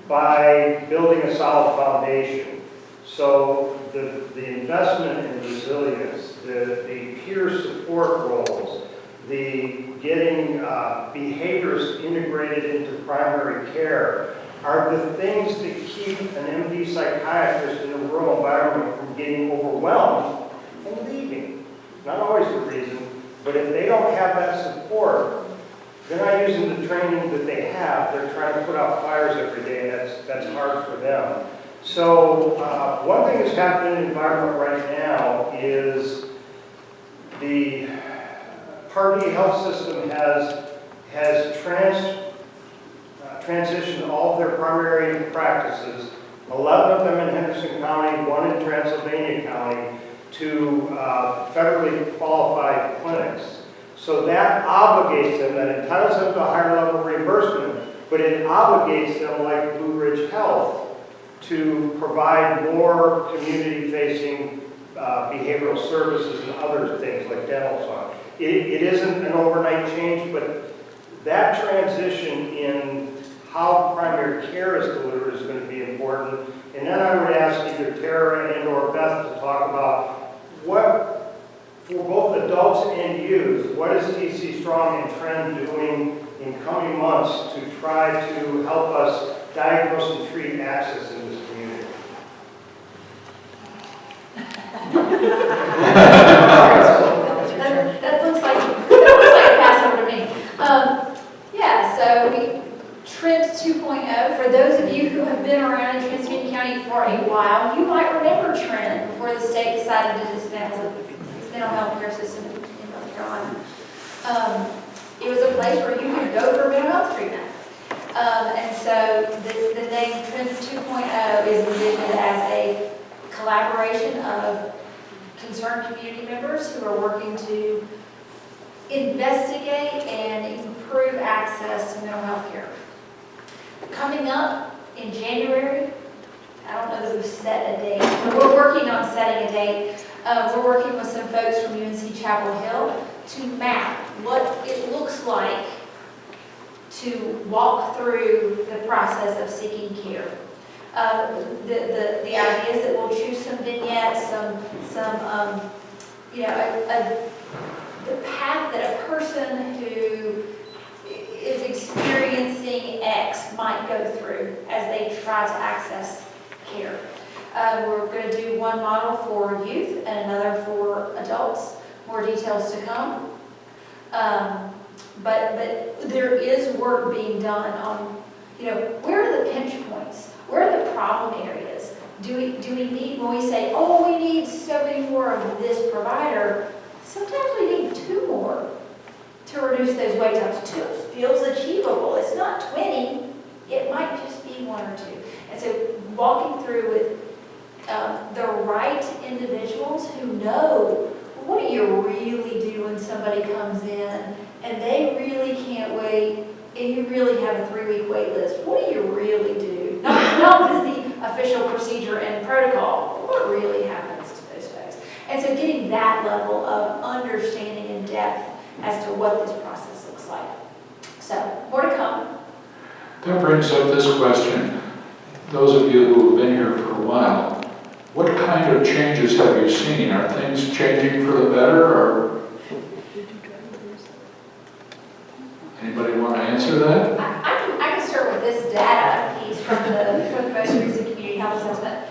by building a solid foundation. So the investment in resilience, the peer support roles, the getting behaviors integrated into primary care are the things that keep an MD psychiatrist in a rural environment from getting overwhelmed and leaving. Not always the reason, but if they don't have that support, they're not using the training that they have. They're trying to put out fires every day, and that's hard for them. So one thing that's happening in the environment right now is the Part D health system has transitioned all of their primary practices, 11 of them in Henderson County, 1 in Transylvania County, to federally qualified clinics. So that obligates them, that entitles them to a higher level of reimbursement, but it obligates them, like Blue Ridge Health, to provide more community-facing behavioral services and other things like dental stuff. It isn't an overnight change, but that transition in how primary care is delivered is going to be important. And then I would ask either Tara and or Beth to talk about what, for both adults and youth, what is TC Strong and Trend doing in coming months to try to help us diagnose and treat access in this community? That looks like a pass over to me. So Trend 2.0, for those of you who have been around in Transylvania County for a while, you might remember Trend before the state decided to dismantle the mental health care system in North Carolina. It was a place where you could go for mental health treatment. And so the name Trend 2.0 is envisioned as a collaboration of concerned community members who are working to investigate and improve access to mental health care. Coming up in January, I don't know that we've set a date, but we're working on setting a date. We're working with some folks from UNC Chapel Hill to map what it looks like to walk through the process of seeking care. The idea is that we'll choose some vignettes, the path that a person who is experiencing X might go through as they try to access care. We're going to do one model for youth and another for adults. More details to come. But there is work being done on, where are the pinch points? Where are the problem areas? Do we need, when we say, oh, we need so many more of this provider, sometimes we need 2 more to reduce those wait times. 2 feels achievable. It's not 20. It might just be 1 or 2. And so walking through with the right individuals who know, what do you really do when somebody comes in and they really can't wait and you really have a 3-week wait list? What do you really do? Not what is the official procedure and protocol, what really happens to those folks? And so getting that level of understanding and depth as to what this process looks like. So, more to come. That brings up this question. Those of you who have been here for a while, what kind of changes have you seen? Are things changing for the better, or anybody want to answer that? I can start with this data piece from the most recent community health assessment.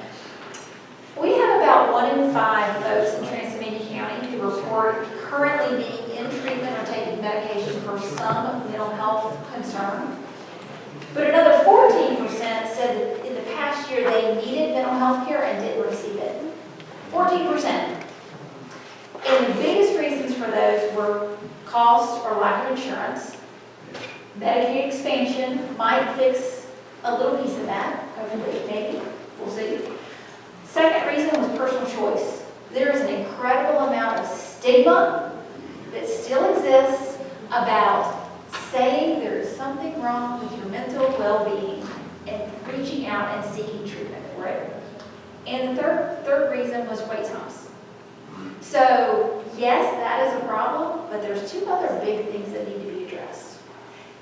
We have about 1 in 5 folks in Transylvania County who report currently being in treatment or taking medication for some mental health concern. But another 14% said that in the past year they needed mental health care and didn't receive it. 14%. And the biggest reasons for those were cost or lack of insurance. Medicaid expansion might fix a little piece of that, hopefully, maybe, we'll see. Second reason was personal choice. There is an incredible amount of stigma that still exists about saying there is something wrong with your mental well-being and reaching out and seeking treatment for it. And the third reason was wait times. So yes, that is a problem, but there's 2 other big things that need to be addressed.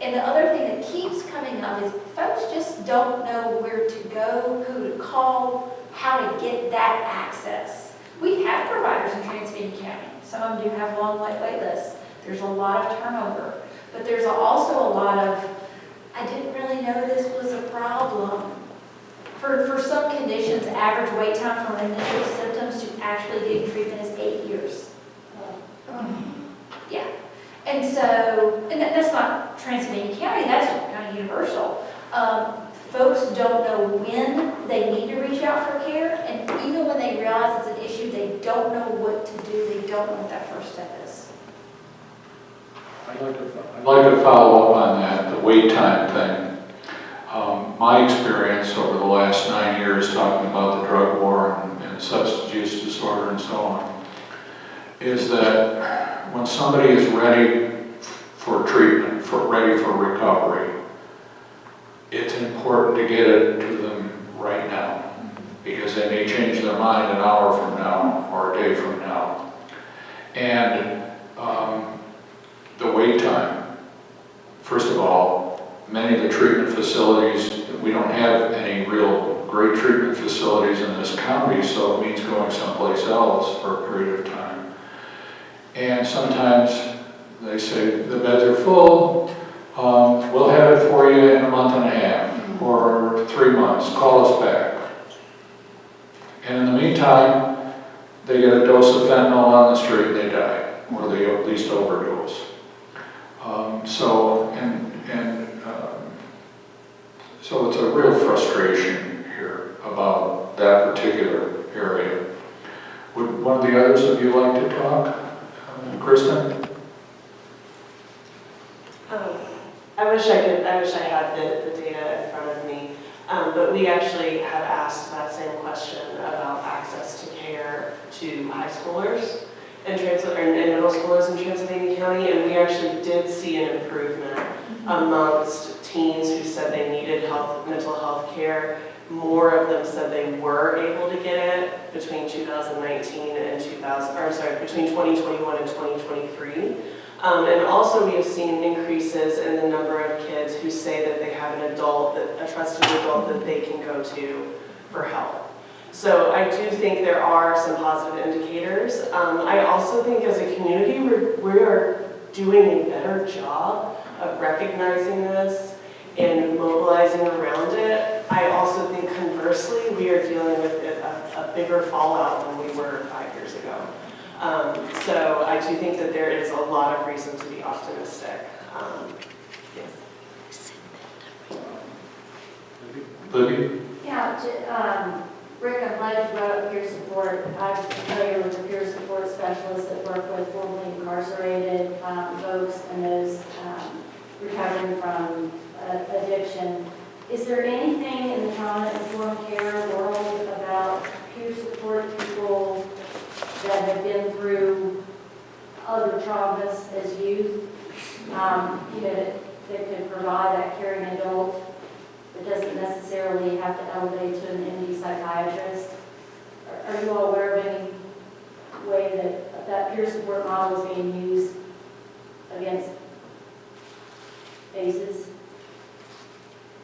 And the other thing that keeps coming up is folks just don't know where to go, who to call, how to get that access. We have providers in Transylvania County. Some of them do have long wait lists. There's a lot of turnover. But there's also a lot of, I didn't really know this was a problem. For some conditions, average wait time from initial symptoms to actually getting treatment is 8 years. Yeah. And so, and that's not Transylvania County, that's kind of universal. Folks don't know when they need to reach out for care, and even when they realize it's an issue, they don't know what to do, they don't know what that first step is. I'd like to follow up on that, the wait time thing. My experience over the last 9 years talking about the drug war and substance use disorder and so on, is that when somebody is ready for treatment, ready for recovery, it's important to get it to them right now, because they may change their mind an hour from now or a day from now. And the wait time, first of all, many of the treatment facilities, we don't have any real great treatment facilities in this county, so it means going someplace else for a period of time. And sometimes they say, the beds are full, we'll have it for you in a month and a half, or 3 months, call us back. And in the meantime, they get a dose of fentanyl on the street, they die, or they at least overdose. So it's a real frustration here about that particular area. Would one of the others of you like to talk? Kristen? I wish I had the data in front of me, but we actually have asked that same question about access to high schoolers and middle schoolers in Transylvania County, and we actually did see an improvement amongst teens who said they needed mental health care. More of them said they were able to get it between 2019 and between 2021 and 2023. And also we have seen increases in the number of kids who say that they have an adult, a trusted adult that they can go to for help. So I do think there are some positive indicators. I also think as a community, we are doing a better job of recognizing this and mobilizing around it. I also think conversely, we are dealing with a bigger fallout than we were 5 years ago. So I do think that there is a lot of reason to be optimistic. Yes. Libby? Yeah, Rick, I'm glad you brought up peer support. I'm familiar with the peer support specialists that work with formerly incarcerated folks and those recovering from addiction. Is there anything in the trauma-informed care world about peer support people that have been through other traumas as youth, that could provide that caring adult that doesn't necessarily have to elevate to an MD psychiatrist? Are you all aware of any way that peer support model is being used against ACEs?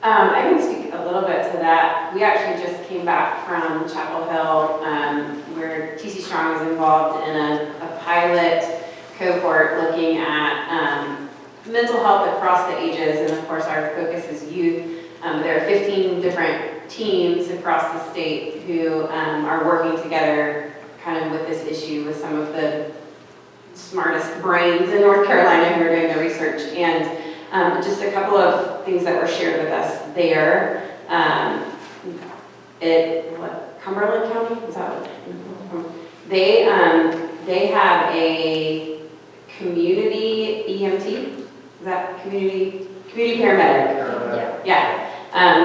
I can speak a little bit to that. We actually just came back from Chapel Hill, where TC Strong is involved in a pilot cohort looking at mental health across the ages, and of course our focus is youth. There are 15 different teams across the state who are working together kind of with this issue with some of the smartest brains in North Carolina who are doing the research. And just a couple of things that were shared with us there. Cumberland County, is that what? They have a community EMT, is that community paramedic? Yeah.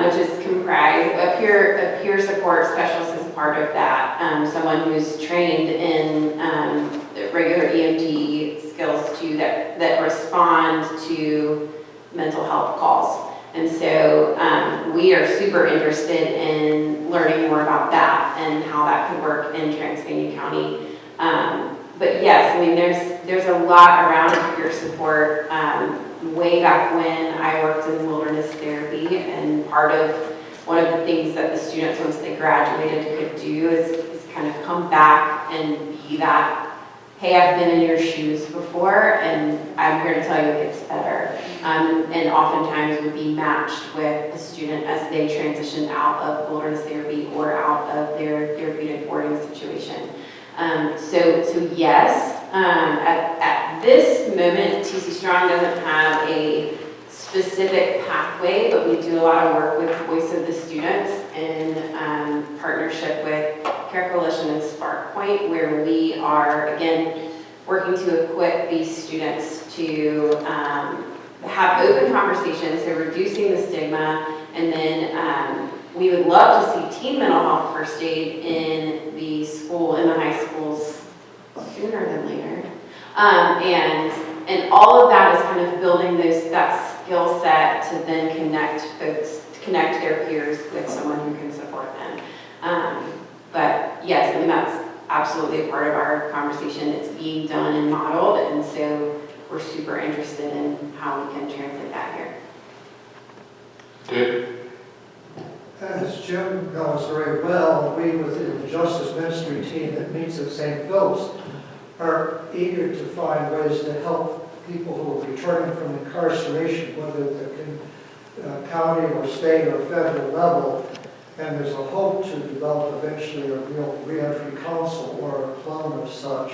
Which is comprised, a peer support specialist is part of that. Someone who's trained in regular EMT skills that respond to mental health calls. And so we are super interested in learning more about that and how that could work in Transylvania County. But yes, I mean, there's a lot around peer support. Way back when I worked in wilderness therapy, and one of the things that the students, once they graduated, could do is kind of come back and be that, hey, I've been in your shoes before, and I'm here to tell you it gets better. And oftentimes would be matched with a student as they transition out of wilderness therapy or out of their therapeutic boarding situation. So yes, at this moment, TC Strong doesn't have a specific pathway, but we do a lot of work with Voice of the Students in partnership with Care Coalition and Spark Point, where we are, again, working to equip these students to have open conversations, so reducing the stigma, and then we would love to see teen mental health first aid in the high schools sooner than later. And all of that is kind of building that skill set to then connect their peers with someone who can support them. But yes, I mean, that's absolutely a part of our conversation. It's being done and modeled, and so we're super interested in how we can translate that here. Dick? As Jim knows very well, we within the Justice Ministry team that meets at St. Phil's are eager to find ways to help people who are returning from incarceration, whether at the county or state or federal level. And there's a hope to develop eventually a real reentry council or a clone of such.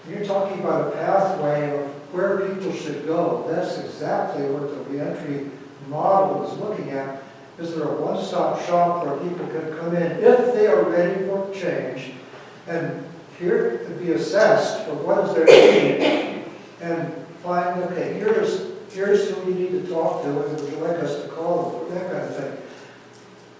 You're talking about a pathway of where people should go. That's exactly what the reentry model is looking at. Is there a one-stop shop where people can come in if they are ready for change and here to be assessed for what is their need and find, okay, here's who you need to talk to and would you like us to call them, that kind of thing.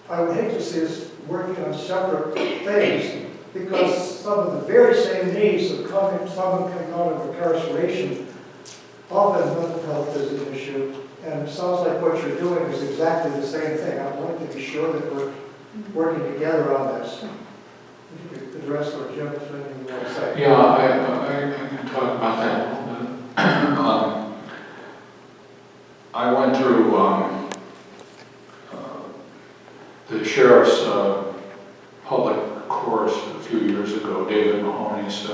I would hate to see us working on separate things because some of the very same needs of someone coming out of incarceration, often mental health is an issue. And it sounds like what you're doing is exactly the same thing. I'd like to be sure that we're working together on this. If you could address or Jim, if anything you want to say. Yeah, I can talk about that a little bit. I went through the sheriff's public course a few years ago, David Mahoney's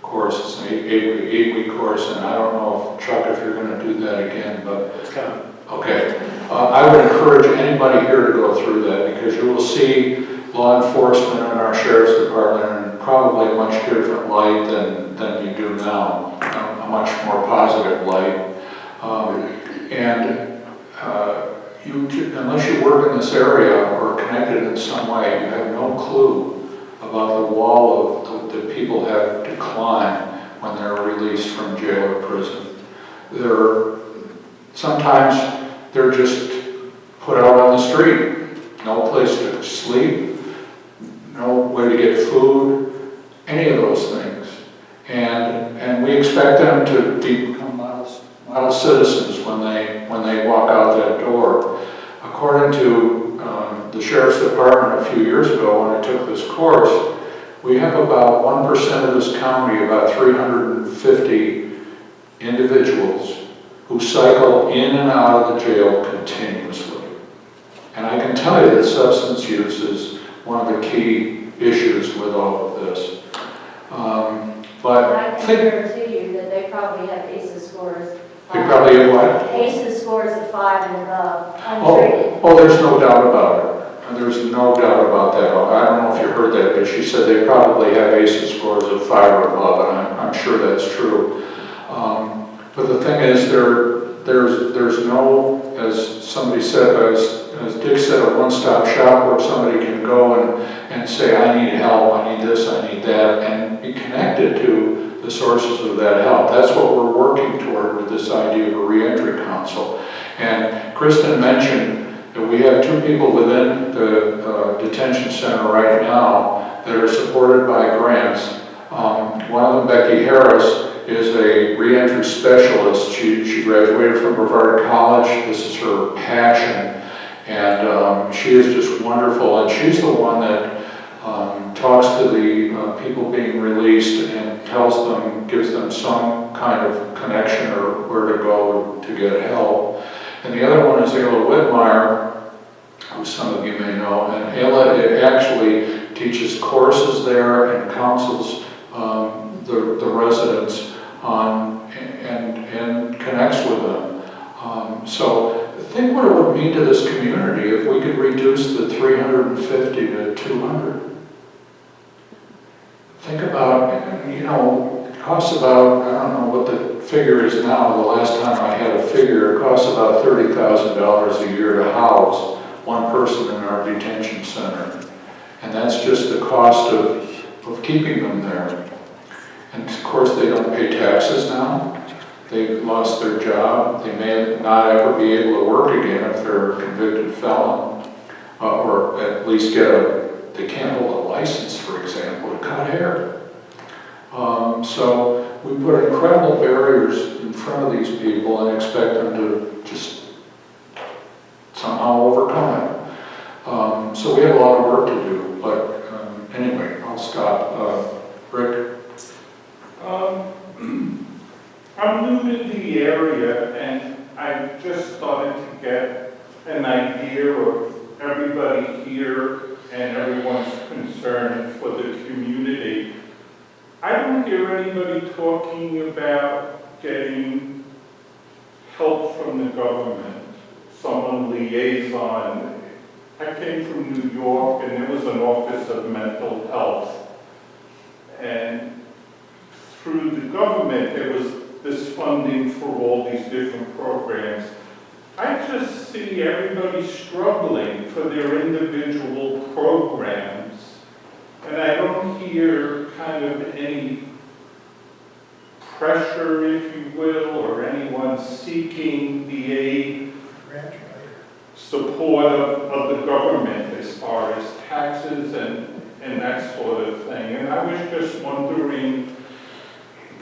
course. It's an eight-week course, and I don't know, if Chuck, if you're going to do that again, but It's coming. okay. I would encourage anybody here to go through that, because you will see law enforcement in our sheriff's department in probably a much different light than you do now, a much more positive light. Unless you work in this area or connected in some way, you have no clue about the wall of that people have to climb when they're released from jail or prison. Sometimes they're just put out on the street, no place to sleep, no way to get food, any of those things. And we expect them to become model citizens when they walk out that door. According to the Sheriff's Department a few years ago when I took this course, we have about 1% of this county, about 350 individuals who cycle in and out of the jail continuously. And I can tell you that substance use is one of the key issues with all of this. But I can guarantee you that they probably have ACEs scores. They probably have what? ACEs scores of 5 and above, untreated. Oh, there's no doubt about it. There's no doubt about that. I don't know if you heard that, but she said they probably have ACEs scores of 5 or above, and I'm sure that's true. But the thing is, there's no, as somebody said, as Dick said, a one-stop shop where somebody can go and say, I need help, I need this, I need that, and be connected to the sources of that help. That's what we're working toward with this idea of a reentry council. And Kristen mentioned that we have 2 people within the detention center right now that are supported by grants. One of them, Becky Harris, is a reentry specialist. She graduated from Brevard College. This is her passion, and she is just wonderful. And she's the one that talks to the people being released and tells them, gives them some kind of connection or where to go to get help. And the other one is Ayla Whitmire, who some of you may know. And Ayla actually teaches courses there and counsels the residents on and connects with them. So think what it would mean to this community if we could reduce the 350 to 200. Think about, it costs about, I don't know what the figure is now. The last time I had a figure, it costs about $30,000 a year to house one person in our detention center. And that's just the cost of keeping them there. And of course, they don't pay taxes now. They've lost their job. They may not ever be able to work again if they're a convicted felon, or at least they can't hold a license, for example, to cut hair. So we put incredible barriers in front of these people and expect them to just somehow overcome it. So we have a lot of work to do, but anyway, I'll stop. Rick? I'm new to the area, and I just started to get an idea of everybody here and everyone's concern for the community. I don't hear anybody talking about getting help from the government, someone liaison. I came from New York, and there was an Office of Mental Health. And through the government, there was this funding for all these different programs. I just see everybody struggling for their individual programs, and I don't hear kind of any pressure, if you will, or anyone seeking the aid, support of the government as far as taxes and that sort of thing. And I I was just wondering,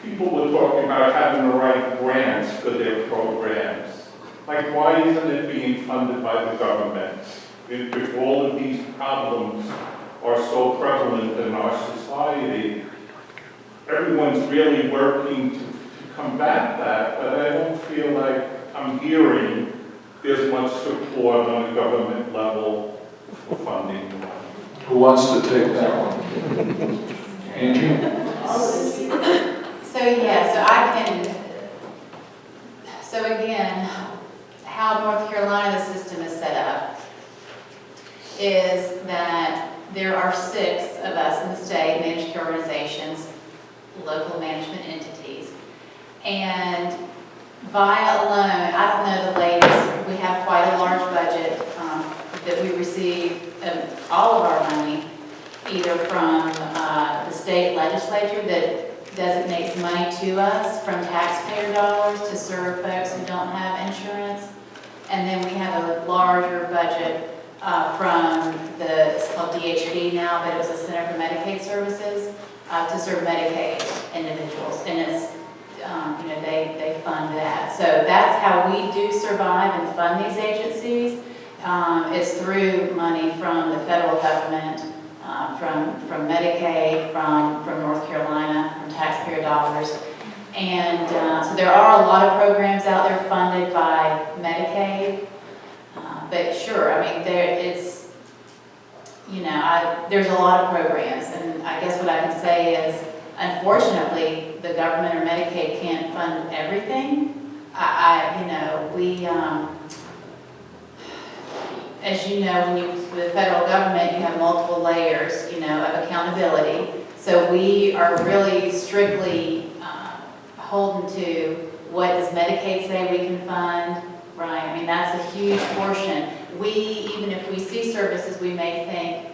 people were talking about having the right grants for their programs. Like, why isn't it being funded by the government? If all of these problems are so prevalent in our society, everyone's really working to combat that, but I don't feel like I'm hearing there's much support on the government level for funding. Who wants to take that one? Angie? So yeah, so I can, so again, how North Carolina system is set up is that there are 6 of us in the state, managed care organizations, local management entities. And Vaya alone, I don't know the latest, we have quite a large budget that we receive all of our money, either from the state legislature that designates money to us from taxpayer dollars to serve folks who don't have insurance. And then we have a larger budget from it's called DHD now, but it was the Center for Medicaid Services to serve Medicaid individuals. And it's, they fund that. So that's how we do survive and fund these agencies. It's through money from the federal government, from Medicaid, from North Carolina, from taxpayer dollars. And so there are a lot of programs out there funded by Medicaid. But sure, I mean, there's a lot of programs. And I guess what I can say is, unfortunately, the government or Medicaid can't fund everything. As you know, with the federal government, you have multiple layers, of accountability. So we are really strictly beholden to what does Medicaid say we can fund, right? I mean, that's a huge portion. Even if we see services we may think,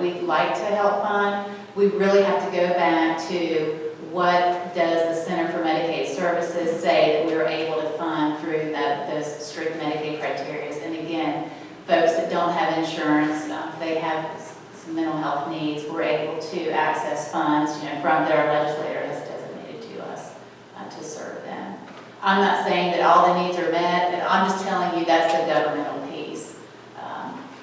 we'd like to help fund, we really have to go back to what does the Center for Medicaid Services say that we were able to fund through those strict Medicaid criteria. And again, folks that don't have insurance, they have some mental health needs, we're able to access funds, from that our legislator has designated to us to serve them. I'm not saying that all the needs are met, but I'm just telling you that's the governmental piece.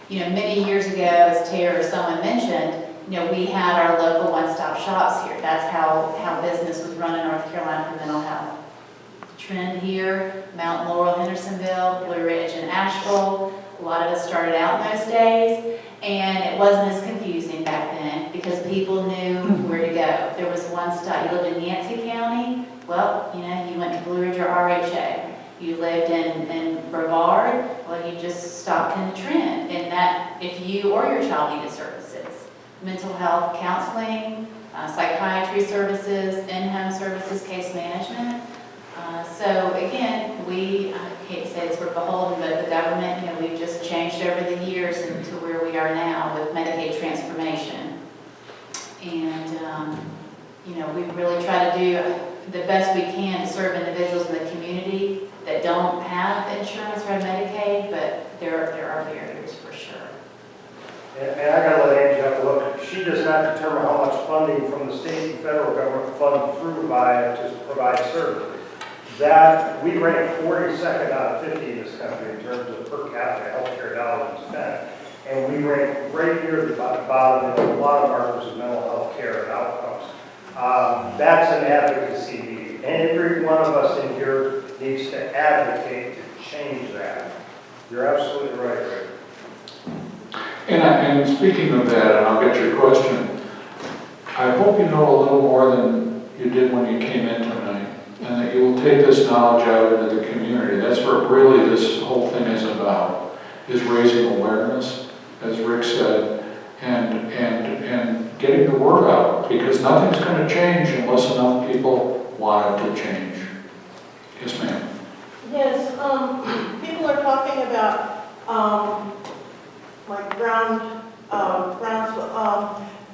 Many years ago, as Tara or someone mentioned, we had our local one-stop shops here. That's how business was run in North Carolina for mental health. Trend here, Mount Laurel, Hendersonville, Blue Ridge, and Asheville. A lot of us started out in those days, and it wasn't as confusing back then because people knew where to go. There was one stop. You lived in Yancey County, well, you went to Blue Ridge or RHA. You lived in Brevard, well, you just stopped in Trent. And that, if you or your child needed services, mental health counseling, psychiatry services, in-home services, case management. So again, I hate to say this, we're beholden, but the government, we've just changed over the years to where we are now with Medicaid transformation. And, we really try to do the best we can to serve individuals in the community that don't have insurance or Medicaid, but there are barriers for sure. And I gotta let Angie have a look. She does not determine how much funding from the state and federal government fund through Vaya to provide service. That, we rank 42nd out of 50 in this country in terms of per capita healthcare dollars spent. And we rank right near the bottom in a lot of markers of mental health care and outcomes. That's an advocacy need. And every one of us in here needs to advocate to change that. You're absolutely right, Rick. And speaking of that, and I'll get your question, I hope you know a little more than you did when you came in tonight, and that you will take this knowledge out into the community. That's what really this whole thing is about, is raising awareness, as Rick said, and getting the word out, because nothing's going to change unless enough people want it to change. Yes, ma'am. Yes, people are talking about like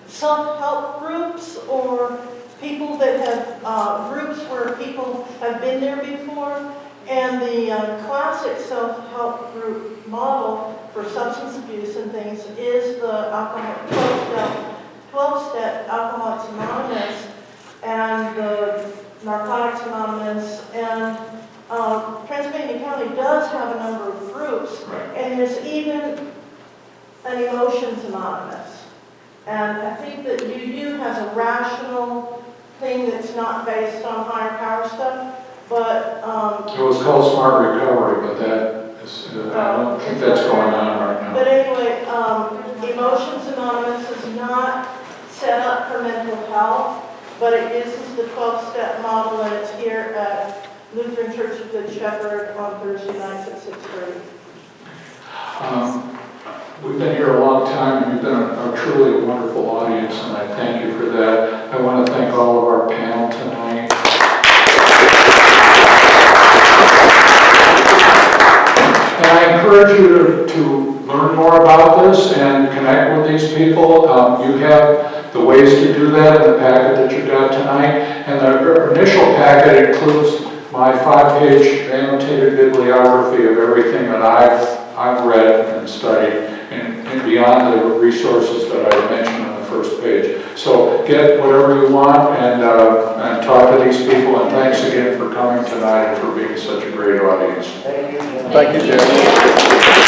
self-help groups or people that have groups where people have been there before. And the classic self-help group model for substance abuse and things is the 12-step Alcoholics Anonymous And there's even an Emotions Anonymous. And I think that UU has a rational thing that's not based on higher power stuff, but, It was called Smart Recovery, but that is, I don't think that's going on right now. but anyway, Emotions Anonymous is not set up for mental health, but it uses the 12-step model, and it's here at Lutheran Church of Good Shepherd on Thursday nights at 6:30. We've been here a long time, and you've been a truly wonderful audience, and I thank you for that. I want to thank all of our panel tonight. And I encourage you to learn more about this and connect with these people. You have the ways to do that in the packet that you got tonight. And the initial packet includes my 5-page annotated bibliography of everything that I've read and studied, and beyond the resources that I mentioned on the first page. So get whatever you want and talk to these people. And thanks again for coming tonight and for being such a great audience. Thank you. Thank you, Jim.